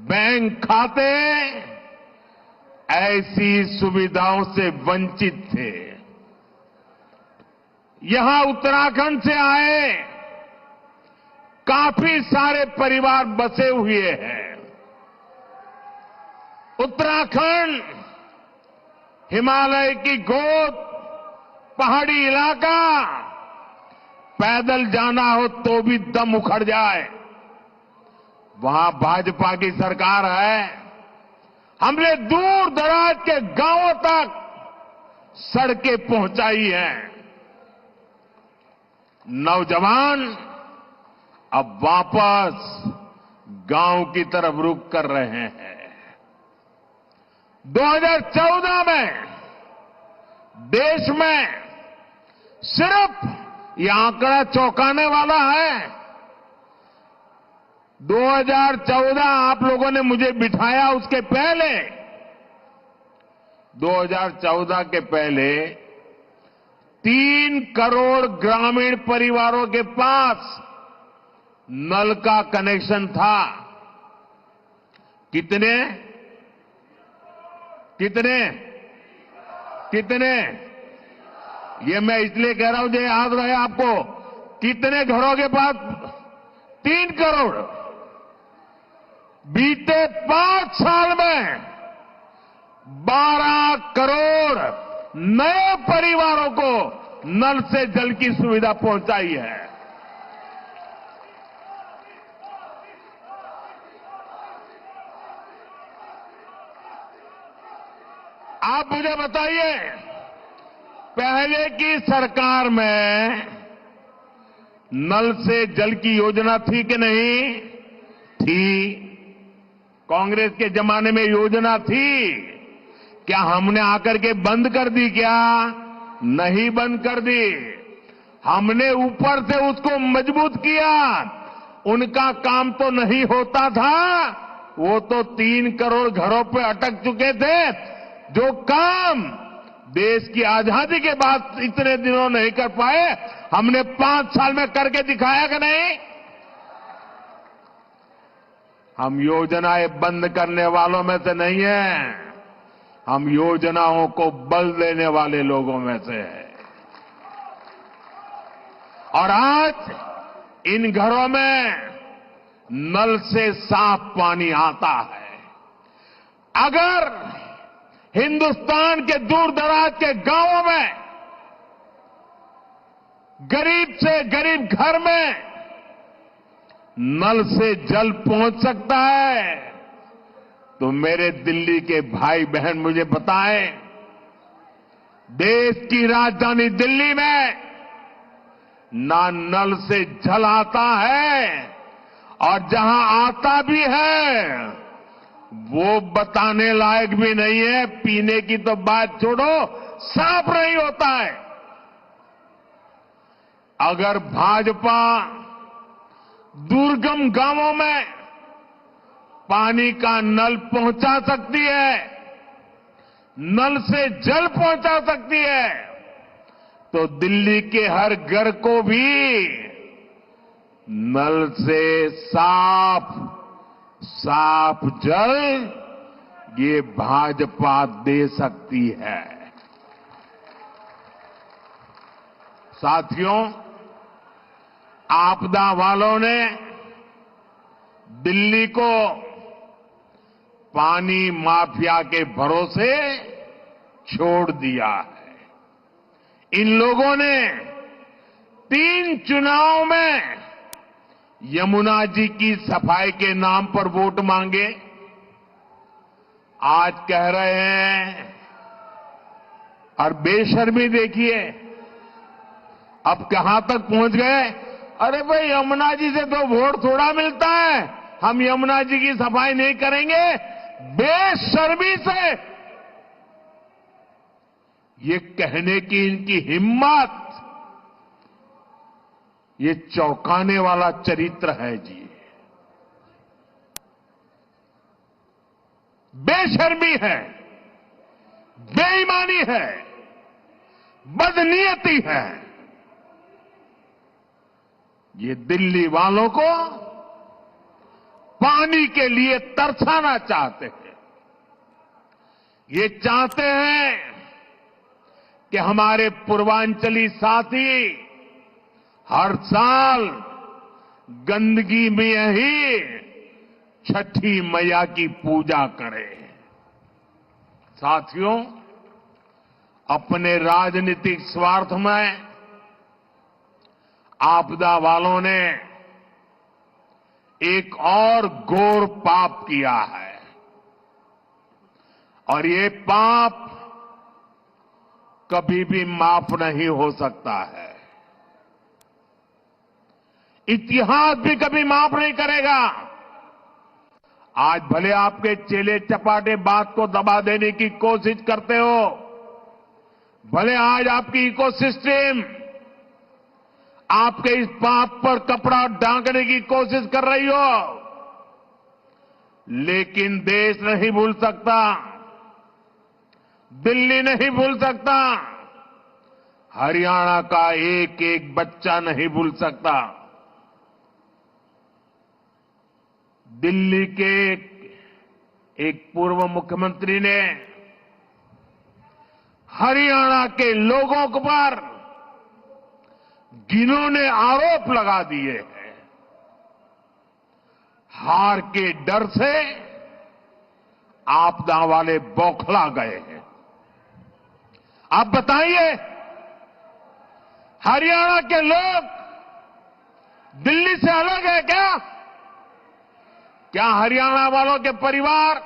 बैंक खाते ऐसी सुविधाओं से वंचित थे। यहां उत्तराखंड से आए काफी सारे परिवार बसे हुए हैं। उत्तराखंड हिमालय की गोद, पहाड़ी इलाका, पैदल जाना हो तो भी दम उखड़ जाए। वहां भाजपा की सरकार है। हमने दूर दराज के गांवों तक सड़कें पहुंचाई हैं। नौजवान अब वापस गांव की तरफ रुख कर रहे हैं। 2014 में देश में सिर्फ ये आंकड़ा चौंकाने वाला है। 2014 आप लोगों ने मुझे बिठाया, उसके पहले 2014 के पहले 3 करोड़ ग्रामीण परिवारों के पास नल का कनेक्शन था। कितने कितने कितने? ये मैं इसलिए कह रहा हूं जो याद रहे आपको। कितने घरों के पास? 3 करोड़। बीते 5 साल में 12 करोड़ नए परिवारों को नल से जल की सुविधा पहुंचाई है। आप मुझे बताइए, पहले की सरकार में नल से जल की योजना थी कि नहीं थी? कांग्रेस के जमाने में योजना थी। क्या हमने आकर के बंद कर दी? क्या नहीं बंद कर दी। हमने ऊपर से उसको मजबूत किया। उनका काम तो नहीं होता था, वो तो 3 करोड़ घरों पे अटक चुके थे। जो काम देश की आजादी के बाद इतने दिनों नहीं कर पाए, हमने 5 साल में करके दिखाया कि नहीं? हम योजनाएं बंद करने वालों में से नहीं हैं, हम योजनाओं को बल देने वाले लोगों में से हैं। और आज इन घरों में नल से साफ पानी आता है। अगर हिंदुस्तान के दूर दराज के गांवों में गरीब से गरीब घर में नल से जल पहुंच सकता है, तो मेरे दिल्ली के भाई बहन मुझे बताएं, देश की राजधानी दिल्ली में ना नल से जल आता है, और जहां आता भी है वो बताने लायक भी नहीं है। पीने की तो बात छोड़ो, साफ नहीं होता है। अगर भाजपा दुर्गम गांवों में पानी का नल पहुंचा सकती है, नल से जल पहुंचा सकती है, तो दिल्ली के हर घर को भी नल से साफ जल ये भाजपा दे सकती है। साथियों, आपदा वालों ने दिल्ली को पानी माफिया के भरोसे छोड़ दिया है। इन लोगों ने 3 चुनाव में यमुना जी की सफाई के नाम पर वोट मांगे। आज कह रहे हैं, और बेशर्मी देखिए अब कहां तक पहुंच गए। अरे भाई, यमुना जी से तो वोट थोड़ा मिलता है, हम यमुना जी की सफाई नहीं करेंगे। बेशर्मी से ये कहने की इनकी हिम्मत, ये चौंकाने वाला चरित्र है जी। बेशर्मी है, बेईमानी है, बदनीयती है। ये दिल्ली वालों को पानी के लिए तरसाना चाहते हैं। ये चाहते हैं कि हमारे पूर्वांचली साथी हर साल गंदगी में ही छठी मैया की पूजा करें। साथियों, अपने राजनीतिक स्वार्थ में आपदा वालों ने एक और घोर पाप किया है, और ये पाप कभी भी माफ नहीं हो सकता है। इतिहास भी कभी माफ नहीं करेगा। आज भले आपके चेले चपाटे बात को दबा देने की कोशिश करते हो, भले आज आपकी इकोसिस्टम आपके इस पाप पर कपड़ा ढांकने की कोशिश कर रही हो, लेकिन देश नहीं भूल सकता, दिल्ली नहीं भूल सकता, हरियाणा का एक एक बच्चा नहीं भूल सकता। दिल्ली के एक पूर्व मुख्यमंत्री ने हरियाणा के लोगों पर घिनौने आरोप लगा दिए हैं। हार के डर से आपदा वाले बौखला गए हैं। आप बताइए, हरियाणा के लोग दिल्ली से अलग है क्या? क्या हरियाणा वालों के परिवार,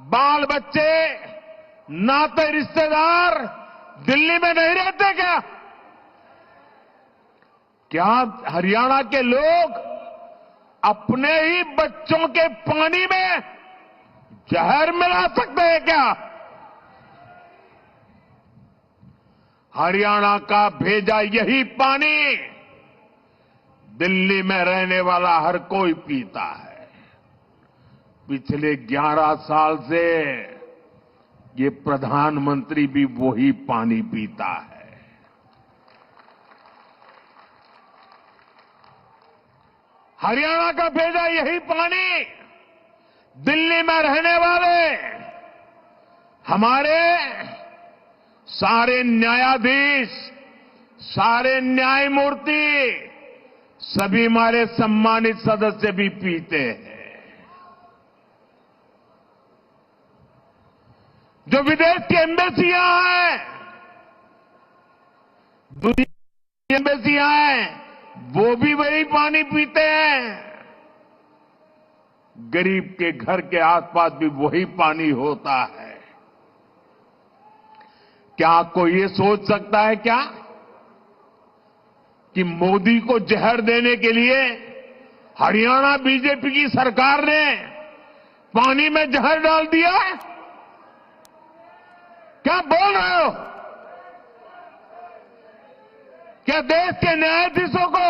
बाल बच्चे, नाते रिश्तेदार दिल्ली में नहीं रहते क्या? क्या हरियाणा के लोग अपने ही बच्चों के पानी में जहर मिला सकते हैं क्या? हरियाणा का भेजा यही पानी दिल्ली में रहने वाला हर कोई पीता है। पिछले 11 साल से ये प्रधानमंत्री भी वही पानी पीता है। हरियाणा का भेजा यही पानी दिल्ली में रहने वाले हमारे सारे न्यायाधीश, सारे न्यायमूर्ति, सभी हमारे सम्मानित सदस्य भी पीते हैं। जो विदेश की एम्बेसियां हैं, दुनिया की एम्बेसियां हैं, वो भी वही पानी पीते हैं। गरीब के घर के आसपास भी वही पानी होता है। क्या कोई ये सोच सकता है क्या कि मोदी को जहर देने के लिए हरियाणा बीजेपी की सरकार ने पानी में जहर डाल दिया है? क्या बोल रहे हो? क्या देश के न्यायाधीशों को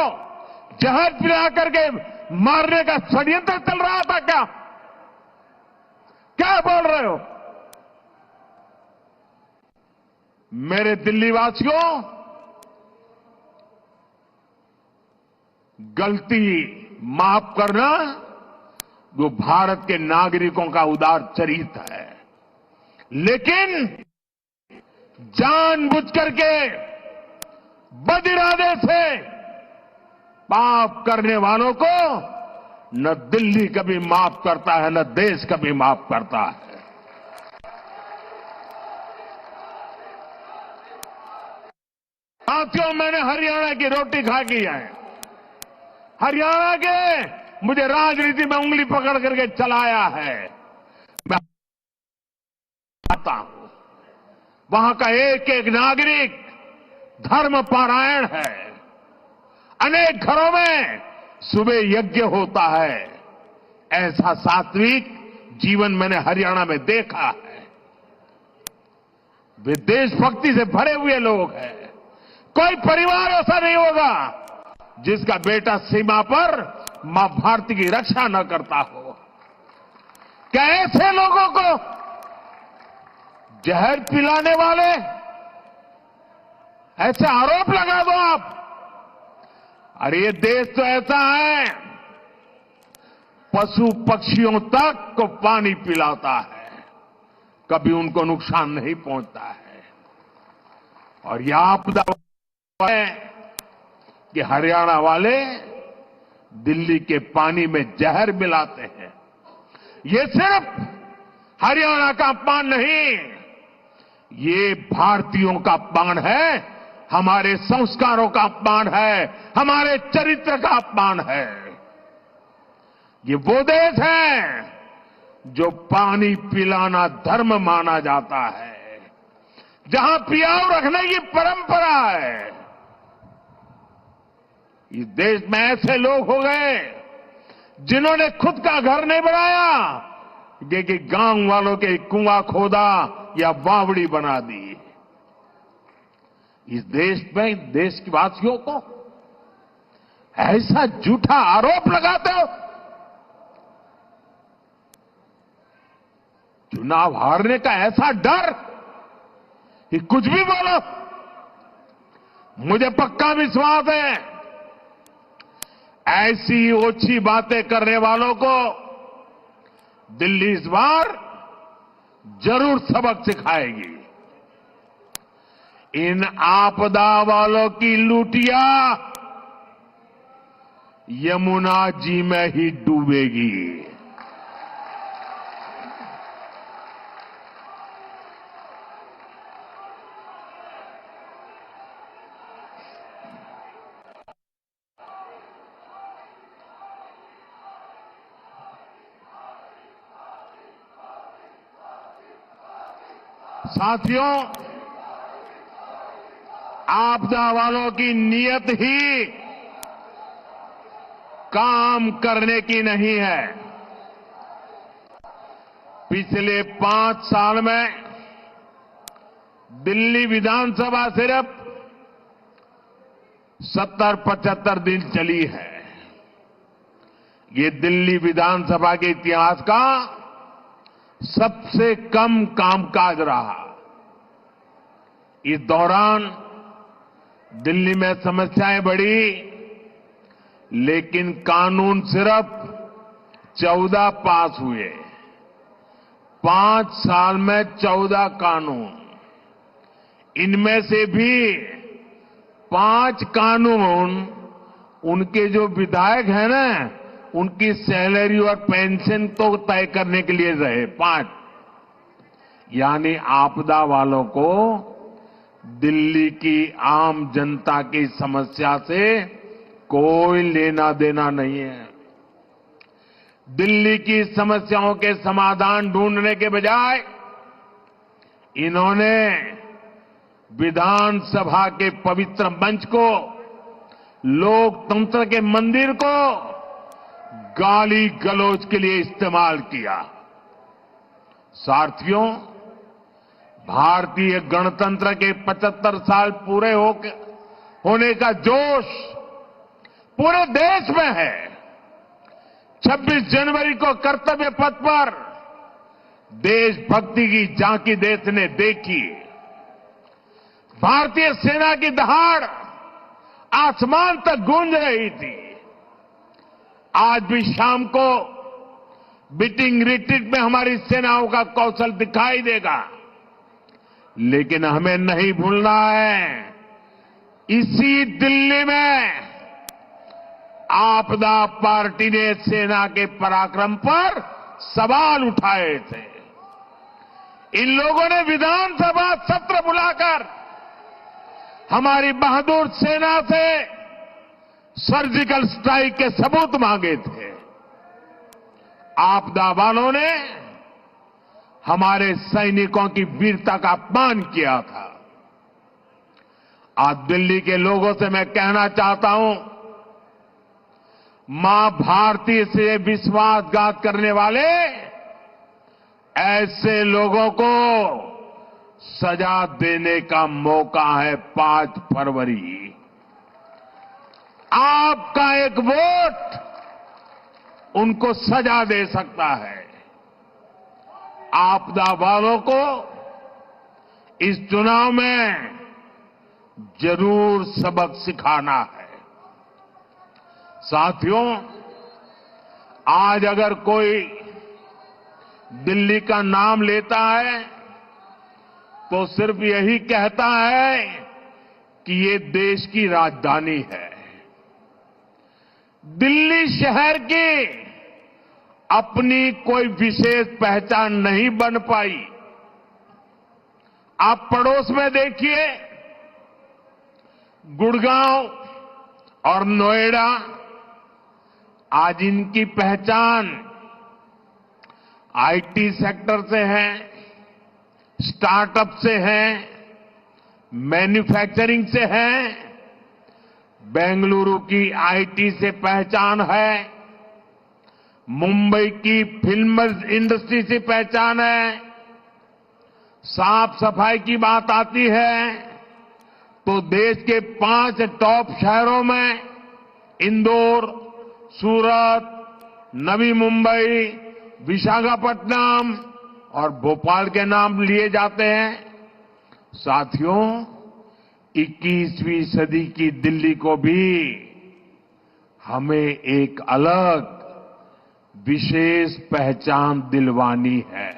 जहर पिला करके मारने का षड्यंत्र चल रहा था क्या? क्या बोल रहे हो? मेरे दिल्ली वासियों, गलती माफ करना वो भारत के नागरिकों का उदार चरित्र है, लेकिन जानबूझ करके बदिरादे से पाप करने वालों को न दिल्ली कभी माफ करता है, न देश कभी माफ करता है। साथियों, मैंने हरियाणा की रोटी खा की है। हरियाणा के मुझे राजनीति में उंगली पकड़ करके चलाया है। मैं आता हूं, वहां का एक एक नागरिक धर्म पारायण है। अनेक घरों में सुबह यज्ञ होता है। ऐसा सात्विक जीवन मैंने हरियाणा में देखा है। वे देशभक्ति से भरे हुए लोग हैं। कोई परिवार ऐसा नहीं होगा जिसका बेटा सीमा पर मां भारती की रक्षा न करता हो। क्या ऐसे लोगों को जहर पिलाने वाले ऐसे आरोप लगा दो आप? अरे ये देश तो ऐसा है, पशु पक्षियों तक को पानी पिलाता है, कभी उनको नुकसान नहीं पहुंचता है। और यह आपदा है कि हरियाणा वाले दिल्ली के पानी में जहर मिलाते हैं। ये सिर्फ हरियाणा का अपमान नहीं, ये भारतीयों का अपमान है, हमारे संस्कारों का अपमान है, हमारे चरित्र का अपमान है। ये वो देश है जो पानी पिलाना धर्म माना जाता है, जहां पियाऊ रखने की परंपरा है। इस देश में ऐसे लोग हो गए जिन्होंने खुद का घर नहीं बनाया, कि गांव वालों के कुआं खोदा या बावड़ी बना दी। इस देश में देश के वासियों को ऐसा झूठा आरोप लगाते हो। चुनाव हारने का ऐसा डर कि कुछ भी बोलो। मुझे पक्का विश्वास है ऐसी ओछी बातें करने वालों को दिल्ली इस बार जरूर सबक सिखाएगी। इन आपदा वालों की लूटिया यमुना जी में ही डूबेगी। साथियों, आपदा वालों की नीयत ही काम करने की नहीं है। पिछले 5 साल में दिल्ली विधानसभा सिर्फ 70-75 दिन चली है। ये दिल्ली विधानसभा के इतिहास का सबसे कम कामकाज रहा। इस दौरान दिल्ली में समस्याएं बढ़ी, लेकिन कानून सिर्फ 14 पास हुए। 5 साल में 14 कानून। इनमें से भी 5 कानून उनके जो विधायक हैं ना, उनकी सैलरी और पेंशन तो तय करने के लिए रहे 5। यानी आपदा वालों को दिल्ली की आम जनता की समस्या से कोई लेना देना नहीं है। दिल्ली की समस्याओं के समाधान ढूंढने के बजाय इन्होंने विधानसभा के पवित्र मंच को, लोकतंत्र के मंदिर को गाली गलौज के लिए इस्तेमाल किया। साथियों, भारतीय गणतंत्र के 75 साल पूरे होने का जोश पूरे देश में है। 26 जनवरी को कर्तव्य पथ पर देशभक्ति की झांकी देश ने देखी। भारतीय सेना की दहाड़ आसमान तक गूंज रही थी। आज भी शाम को बीटिंग रिट्रीट में हमारी सेनाओं का कौशल दिखाई देगा, लेकिन हमें नहीं भूलना है, इसी दिल्ली में आपदा पार्टी ने सेना के पराक्रम पर सवाल उठाए थे। इन लोगों ने विधानसभा सत्र बुलाकर हमारी बहादुर सेना से सर्जिकल स्ट्राइक के सबूत मांगे थे। आपदा वालों ने हमारे सैनिकों की वीरता का अपमान किया था। आज दिल्ली के लोगों से मैं कहना चाहता हूं, मां भारती से विश्वासघात करने वाले ऐसे लोगों को सजा देने का मौका है 5 फरवरी। आपका एक वोट उनको सजा दे सकता है। आपदा वालों को इस चुनाव में जरूर सबक सिखाना है। साथियों, आज अगर कोई दिल्ली का नाम लेता है तो सिर्फ यही कहता है कि ये देश की राजधानी है। दिल्ली शहर की अपनी कोई विशेष पहचान नहीं बन पाई। आप पड़ोस में देखिए, गुड़गांव और नोएडा, आज इनकी पहचान आईटी सेक्टर से है, स्टार्टअप से है, मैन्युफैक्चरिंग से है। बेंगलुरु की आईटी से पहचान है, मुंबई की फिल्म इंडस्ट्री से पहचान है। साफ सफाई की बात आती है तो देश के 5 टॉप शहरों में इंदौर, सूरत, नवी मुंबई, विशाखापट्टनम और भोपाल के नाम लिए जाते हैं। साथियों, 21वीं सदी की दिल्ली को भी हमें एक अलग विशेष पहचान दिलवानी है।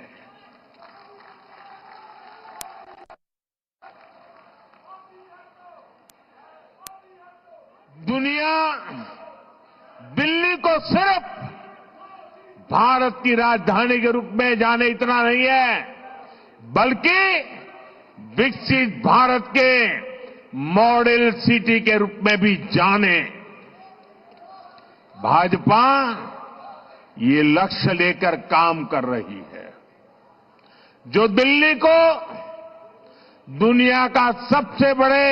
दुनिया दिल्ली को सिर्फ भारत की राजधानी के रूप में जाने इतना नहीं है, बल्कि विकसित भारत के मॉडल सिटी के रूप में भी जाने। भाजपा ये लक्ष्य लेकर काम कर रही है, जो दिल्ली को दुनिया का सबसे बड़े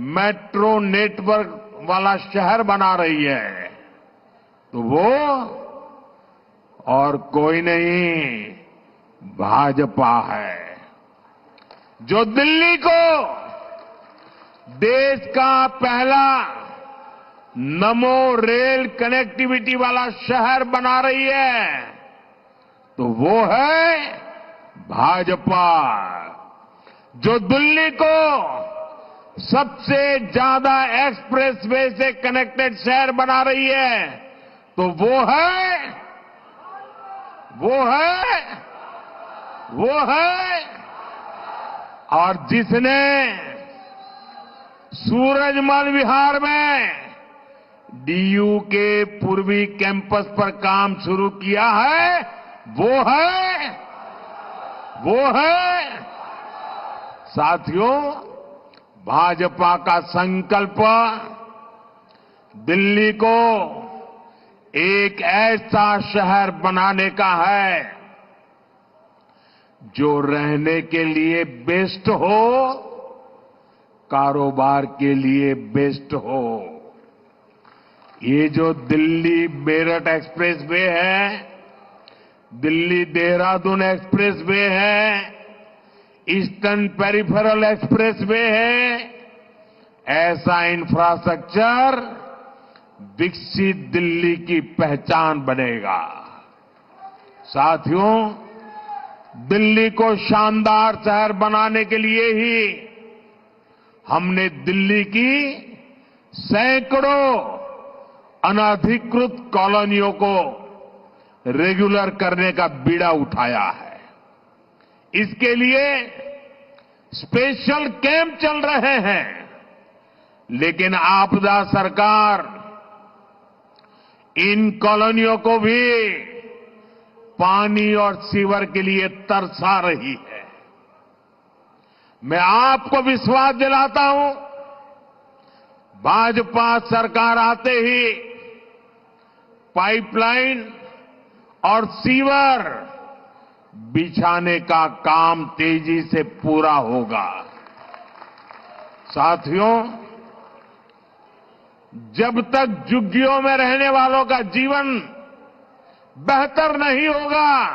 मेट्रो नेटवर्क वाला शहर बना रही है, तो वो और कोई नहीं, भाजपा है। जो दिल्ली को देश का पहला नमो रेल कनेक्टिविटी वाला शहर बना रही है, तो वो है भाजपा। जो दिल्ली को सबसे ज्यादा एक्सप्रेसवे से कनेक्टेड शहर बना रही है, तो वो है और जिसने सूरजमल विहार में डीयू के पूर्वी कैंपस पर काम शुरू किया है, वो है साथियों, भाजपा का संकल्प दिल्ली को एक ऐसा शहर बनाने का है जो रहने के लिए बेस्ट हो, कारोबार के लिए बेस्ट हो। ये जो दिल्ली मेरठ एक्सप्रेस वे है, दिल्ली देहरादून एक्सप्रेस वे है, ईस्टर्न पेरिफेरल एक्सप्रेस वे है, ऐसा इंफ्रास्ट्रक्चर विकसित दिल्ली की पहचान बनेगा। साथियों, दिल्ली को शानदार शहर बनाने के लिए ही हमने दिल्ली की सैकड़ों अनधिकृत कॉलोनियों को रेगुलर करने का बीड़ा उठाया है। इसके लिए स्पेशल कैंप चल रहे हैं, लेकिन आपदा सरकार इन कॉलोनियों को भी पानी और सीवर के लिए तरसा रही है। मैं आपको विश्वास दिलाता हूं, भाजपा सरकार आते ही पाइपलाइन और सीवर बिछाने का काम तेजी से पूरा होगा। साथियों, जब तक झुग्गियों में रहने वालों का जीवन बेहतर नहीं होगा,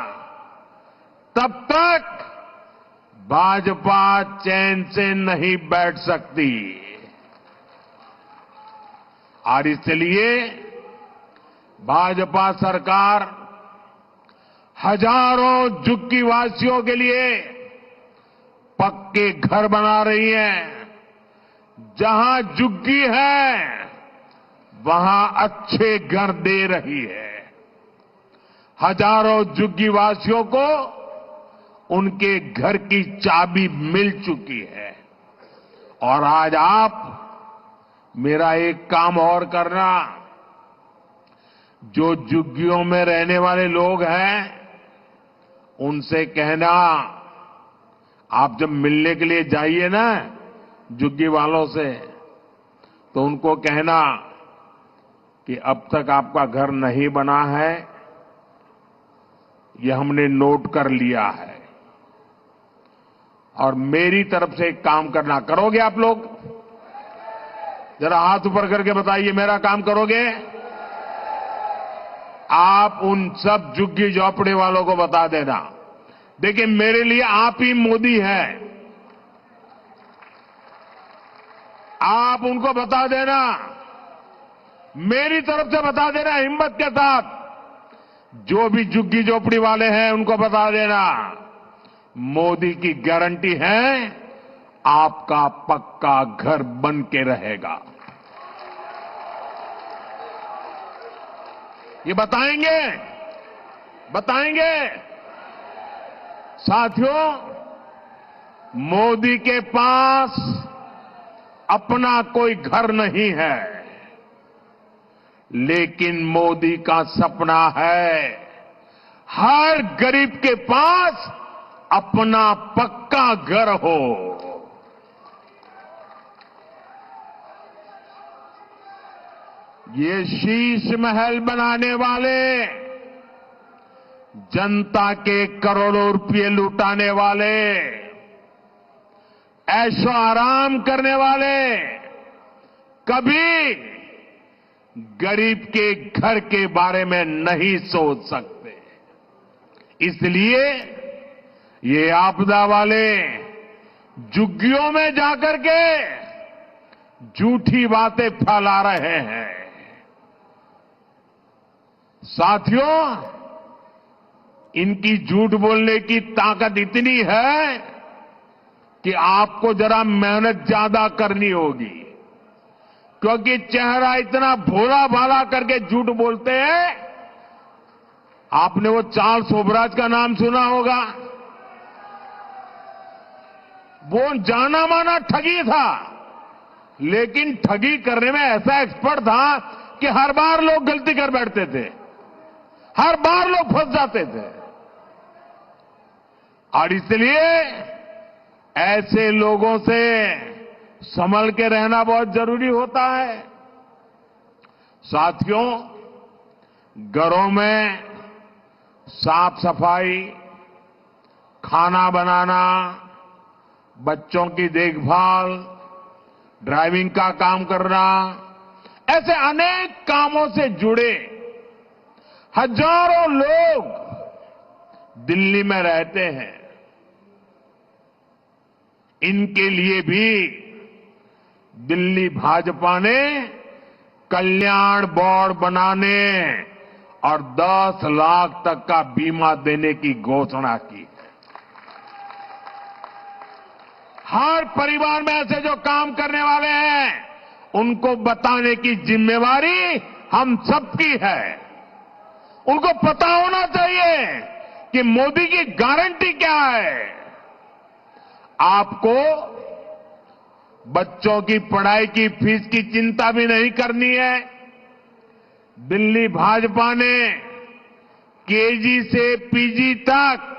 तब तक भाजपा चैन से नहीं बैठ सकती। और इसलिए भाजपा सरकार हजारों झुग्गी वासियों के लिए पक्के घर बना रही है। जहां झुग्गी है, वहां अच्छे घर दे रही है। हजारों झुग्गी वासियों को उनके घर की चाबी मिल चुकी है। और आज आप मेरा एक काम और करना, जो झुग्गियों में रहने वाले लोग हैं, उनसे कहना, आप जब मिलने के लिए जाइए ना झुग्गी वालों से, तो उनको कहना कि अब तक आपका घर नहीं बना है, ये हमने नोट कर लिया है। और मेरी तरफ से एक काम करना, करोगे आप लोग? जरा हाथ ऊपर करके बताइए, मेरा काम करोगे? आप उन सब झुग्गी झोपड़ी वालों को बता देना, देखिए मेरे लिए आप ही मोदी हैं। आप उनको बता देना, मेरी तरफ से बता देना हिम्मत के साथ। जो भी झुग्गी झोपड़ी वाले हैं उनको बता देना, मोदी की गारंटी है आपका पक्का घर बन के रहेगा। ये बताएंगे, बताएंगे। साथियों, मोदी के पास अपना कोई घर नहीं है, लेकिन मोदी का सपना है हर गरीब के पास अपना पक्का घर हो। ये शीश महल बनाने वाले, जनता के करोड़ों रुपए लुटाने वाले, ऐशो आराम करने वाले कभी गरीब के घर के बारे में नहीं सोच सकते। इसलिए ये आपदा वाले झुग्गियों में जाकर के झूठी बातें फैला रहे हैं। साथियों, इनकी झूठ बोलने की ताकत इतनी है कि आपको जरा मेहनत ज्यादा करनी होगी, क्योंकि चेहरा इतना भोला भाला करके झूठ बोलते हैं। आपने वो चार्ल्स शोभराज का नाम सुना होगा, वो जाना माना ठगी था, लेकिन ठगी करने में ऐसा एक्सपर्ट था कि हर बार लोग गलती कर बैठते थे, हर बार लोग फंस जाते थे। और इसलिए ऐसे लोगों से संभल के रहना बहुत जरूरी होता है। साथियों, घरों में साफ सफाई, खाना बनाना, बच्चों की देखभाल, ड्राइविंग का काम करना, ऐसे अनेक कामों से जुड़े हजारों लोग दिल्ली में रहते हैं। इनके लिए भी दिल्ली भाजपा ने कल्याण बोर्ड बनाने और 10 लाख तक का बीमा देने की घोषणा की। हर परिवार में ऐसे जो काम करने वाले हैं, उनको बताने की जिम्मेवारी हम सबकी है। उनको पता होना चाहिए कि मोदी की गारंटी क्या है। आपको बच्चों की पढ़ाई की फीस की चिंता भी नहीं करनी है। दिल्ली भाजपा ने केजी से पीजी तक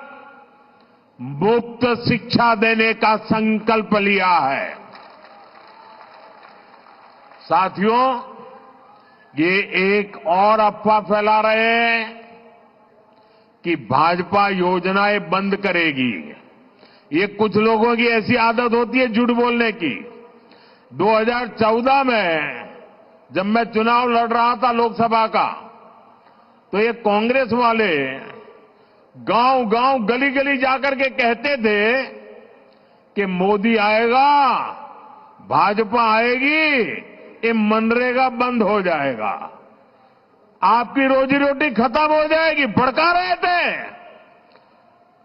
मुफ्त शिक्षा देने का संकल्प लिया है। साथियों, ये एक और अफवाह फैला रहे हैं कि भाजपा योजनाएं बंद करेगी। ये कुछ लोगों की ऐसी आदत होती है झूठ बोलने की। 2014 में जब मैं चुनाव लड़ रहा था लोकसभा का, तो ये कांग्रेस वाले गांव-गांव, गली-गली जाकर के कहते थे कि मोदी आएगा, भाजपा आएगी, ये मनरेगा बंद हो जाएगा, आपकी रोजी रोटी खत्म हो जाएगी, भड़का रहे थे।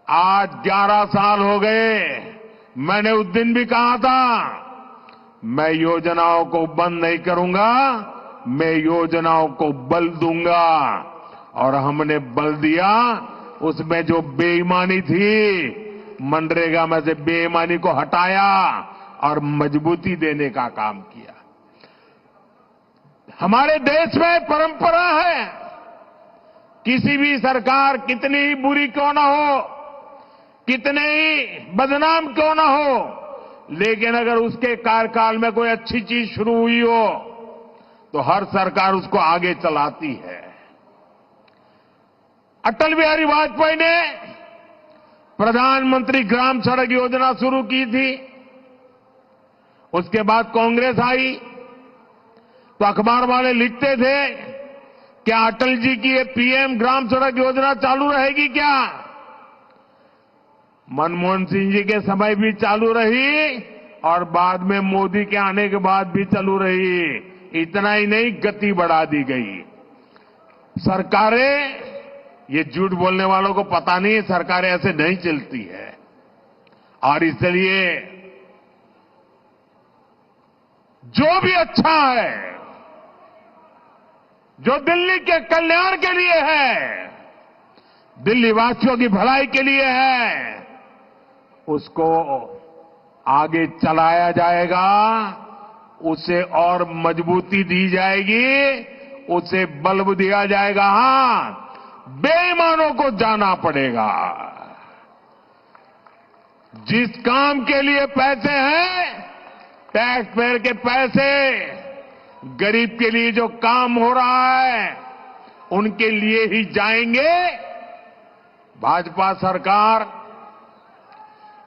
आज 11 साल हो गए, मैंने उस दिन भी कहा था मैं योजनाओं को बंद नहीं करूंगा, मैं योजनाओं को बल दूंगा। और हमने बल दिया, उसमें जो बेईमानी थी, मनरेगा में से बेईमानी को हटाया और मजबूती देने का काम किया। हमारे देश में परंपरा है, किसी भी सरकार कितनी ही बुरी क्यों ना हो, कितने ही बदनाम क्यों ना हो, लेकिन अगर उसके कार्यकाल में कोई अच्छी चीज शुरू हुई हो तो हर सरकार उसको आगे चलाती है। अटल बिहारी वाजपेयी ने प्रधानमंत्री ग्राम सड़क योजना शुरू की थी। उसके बाद कांग्रेस आई, तो अखबार वाले लिखते थे क्या अटल जी की ये पीएम ग्राम सड़क योजना चालू रहेगी क्या? मनमोहन सिंह जी के समय भी चालू रही और बाद में मोदी के आने के बाद भी चालू रही। इतना ही नहीं, गति बढ़ा दी गई। सरकारें, ये झूठ बोलने वालों को पता नहीं है, सरकारें ऐसे नहीं चलती है। और इसलिए जो भी अच्छा है, जो दिल्ली के कल्याण के लिए है, दिल्ली वासियों की भलाई के लिए है, उसको आगे चलाया जाएगा, उसे और मजबूती दी जाएगी, उसे बल दिया जाएगा। हां, बेईमानों को जाना पड़ेगा। जिस काम के लिए पैसे हैं, टैक्स पेयर के पैसे, गरीब के लिए जो काम हो रहा है, उनके लिए ही जाएंगे। भाजपा सरकार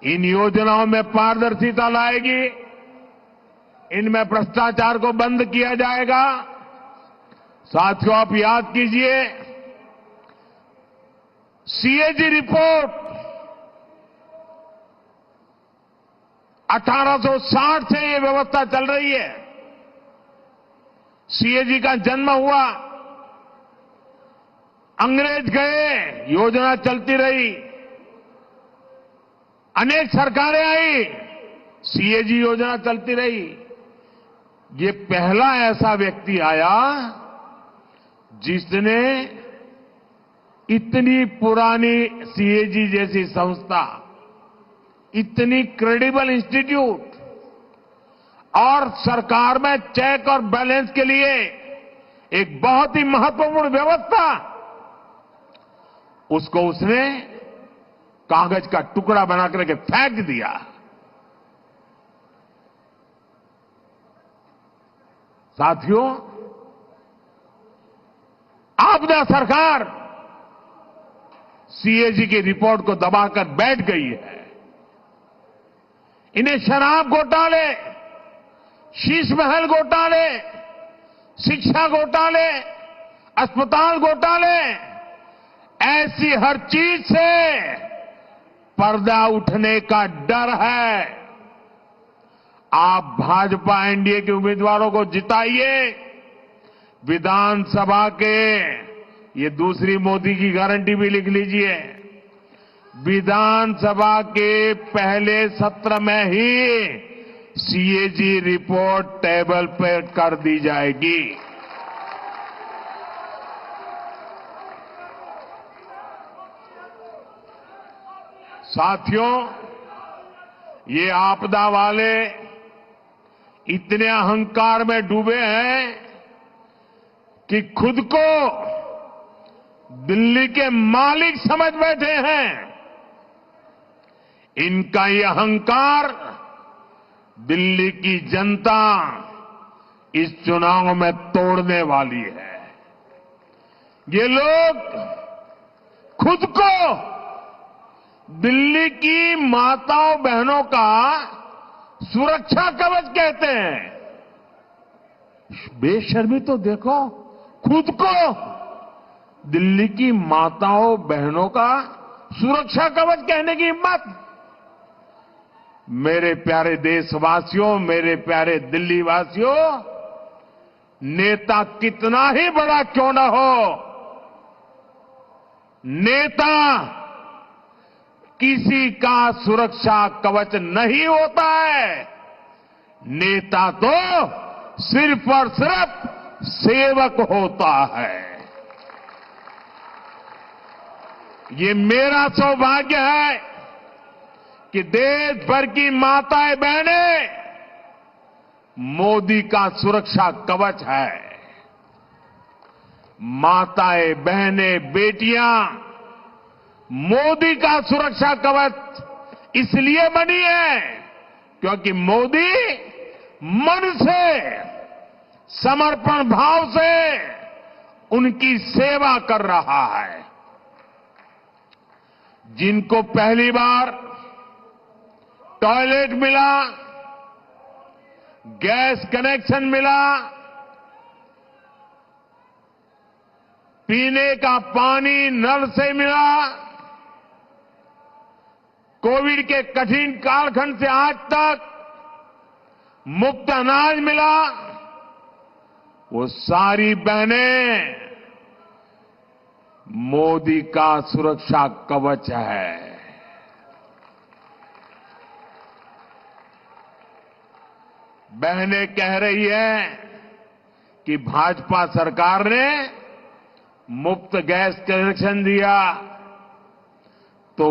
इन योजनाओं में पारदर्शिता लाएगी, इनमें भ्रष्टाचार को बंद किया जाएगा। साथियों, आप याद कीजिए, सीएजी रिपोर्ट 1860 से ये व्यवस्था चल रही है। सीएजी का जन्म हुआ, अंग्रेज गए, योजना चलती रही, अनेक सरकारें आई, सीएजी योजना चलती रही। ये पहला ऐसा व्यक्ति आया जिसने इतनी पुरानी सीएजी जैसी संस्था, इतनी क्रेडिबल इंस्टीट्यूट और सरकार में चेक और बैलेंस के लिए एक बहुत ही महत्वपूर्ण व्यवस्था, उसको उसने कागज का टुकड़ा बना करके फेंक दिया। साथियों, आपदा सरकार सीएजी की रिपोर्ट को दबाकर बैठ गई है। इन्हें शराब घोटाले, शीश महल घोटाले, शिक्षा घोटाले, अस्पताल घोटाले, ऐसी हर चीज से पर्दा उठने का डर है। आप भाजपा एनडीए के उम्मीदवारों को जिताइए। विधानसभा के, ये दूसरी मोदी की गारंटी भी लिख लीजिए, विधानसभा के पहले सत्र में ही सीएजी रिपोर्ट टेबल पर कर दी जाएगी। साथियों, ये आपदा वाले इतने अहंकार में डूबे हैं कि खुद को दिल्ली के मालिक समझ बैठे हैं। इनका ये अहंकार दिल्ली की जनता इस चुनाव में तोड़ने वाली है। ये लोग खुद को दिल्ली की माताओं बहनों का सुरक्षा कवच कहते हैं। बेशर्मी तो देखो, खुद को दिल्ली की माताओं बहनों का सुरक्षा कवच कहने की हिम्मत। मेरे प्यारे देशवासियों, मेरे प्यारे दिल्ली वासियों, नेता कितना ही बड़ा क्यों न हो, नेता किसी का सुरक्षा कवच नहीं होता है। नेता तो सिर्फ और सिर्फ सेवक होता है। ये मेरा सौभाग्य है कि देश भर की माताएं बहनें मोदी का सुरक्षा कवच है। माताएं बहनें बेटियां मोदी का सुरक्षा कवच इसलिए बनी है क्योंकि मोदी मन से, समर्पण भाव से उनकी सेवा कर रहा है। जिनको पहली बार टॉयलेट मिला, गैस कनेक्शन मिला, पीने का पानी नल से मिला, कोविड के कठिन कालखंड से आज तक मुफ्त अनाज मिला, वो सारी बहनें मोदी का सुरक्षा कवच है। बहनें कह रही है कि भाजपा सरकार ने मुफ्त गैस कनेक्शन दिया तो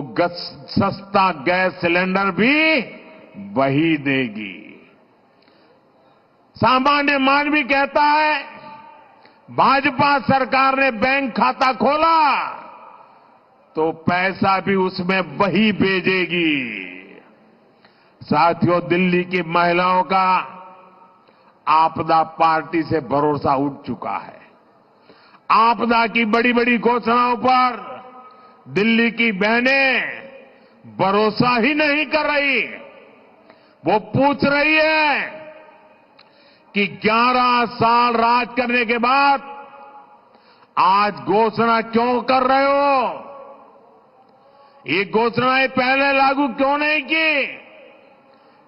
सस्ता गैस सिलेंडर भी वही देगी। सामान्य मानवी कहता है भाजपा सरकार ने बैंक खाता खोला तो पैसा भी उसमें वही भेजेगी। साथियों, दिल्ली की महिलाओं का आपदा पार्टी से भरोसा उठ चुका है। आपदा की बड़ी बड़ी घोषणाओं पर दिल्ली की बहनें भरोसा ही नहीं कर रही। वो पूछ रही है कि 11 साल राज करने के बाद आज घोषणा क्यों कर रहे हो? ये घोषणाएं पहले लागू क्यों नहीं की?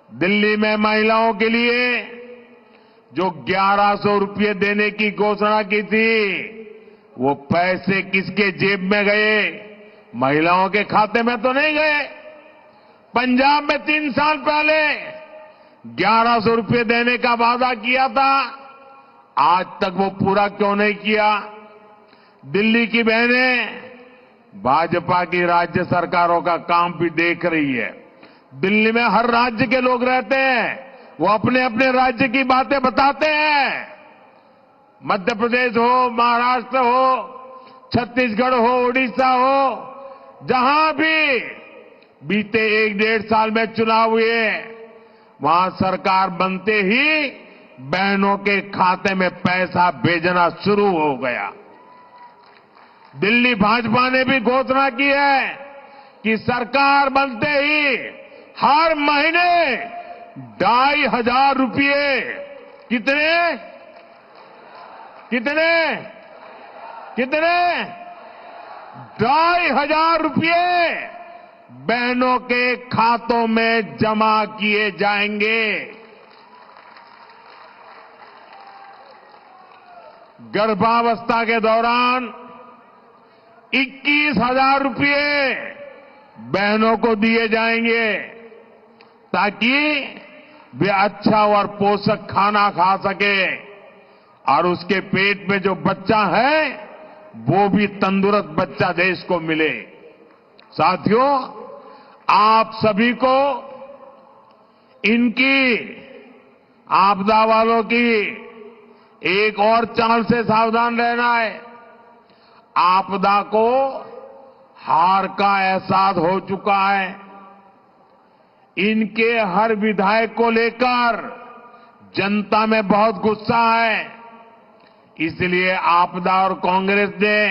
दिल्ली में महिलाओं के लिए जो 1100 रुपये देने की घोषणा की थी, वो पैसे किसके जेब में गए? महिलाओं के खाते में तो नहीं गए। पंजाब में 3 साल पहले 1100 रुपये देने का वादा किया था, आज तक वो पूरा क्यों नहीं किया? दिल्ली की बहनें भाजपा की राज्य सरकारों का काम भी देख रही है। दिल्ली में हर राज्य के लोग रहते हैं, वो अपने अपने राज्य की बातें बताते हैं। मध्य प्रदेश हो, महाराष्ट्र हो, छत्तीसगढ़ हो, उड़ीसा हो, जहां भी बीते 1-1.5 साल में चुनाव हुए, वहां सरकार बनते ही बहनों के खाते में पैसा भेजना शुरू हो गया। दिल्ली भाजपा ने भी घोषणा की है कि सरकार बनते ही हर महीने 2,500 रुपये कितने 2,500 रुपये बहनों के खातों में जमा किए जाएंगे। गर्भावस्था के दौरान 21,000 रुपये बहनों को दिए जाएंगे ताकि वे अच्छा और पोषक खाना खा सके और उसके पेट में जो बच्चा है वो भी तंदुरुस्त बच्चा देश को मिले। साथियों, आप सभी को इनकी आपदा वालों की एक और चाल से सावधान रहना है। आपदा को हार का एहसास हो चुका है। इनके हर विधायक को लेकर जनता में बहुत गुस्सा है। इसलिए आपदा और कांग्रेस ने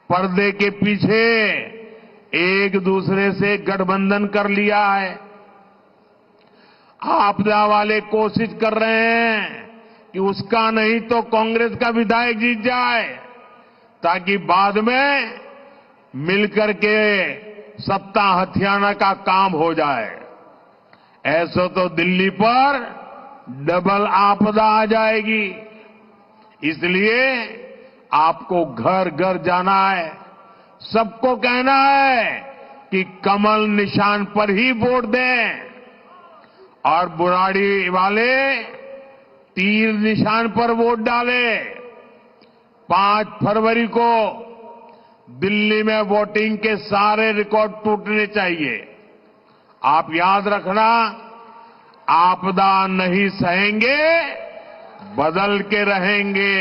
पर्दे के पीछे एक दूसरे से गठबंधन कर लिया है। आपदा वाले कोशिश कर रहे हैं कि उसका नहीं तो कांग्रेस का विधायक जीत जाए ताकि बाद में मिलकर के सत्ता हथियाना का काम हो जाए। ऐसा तो दिल्ली पर डबल आपदा आ जाएगी। इसलिए आपको घर घर जाना है, सबको कहना है कि कमल निशान पर ही वोट दें और बुराड़ी वाले तीर निशान पर वोट डालें। 5 फरवरी को दिल्ली में वोटिंग के सारे रिकॉर्ड टूटने चाहिए। आप याद रखना, आपदा नहीं सहेंगे, बदल के रहेंगे।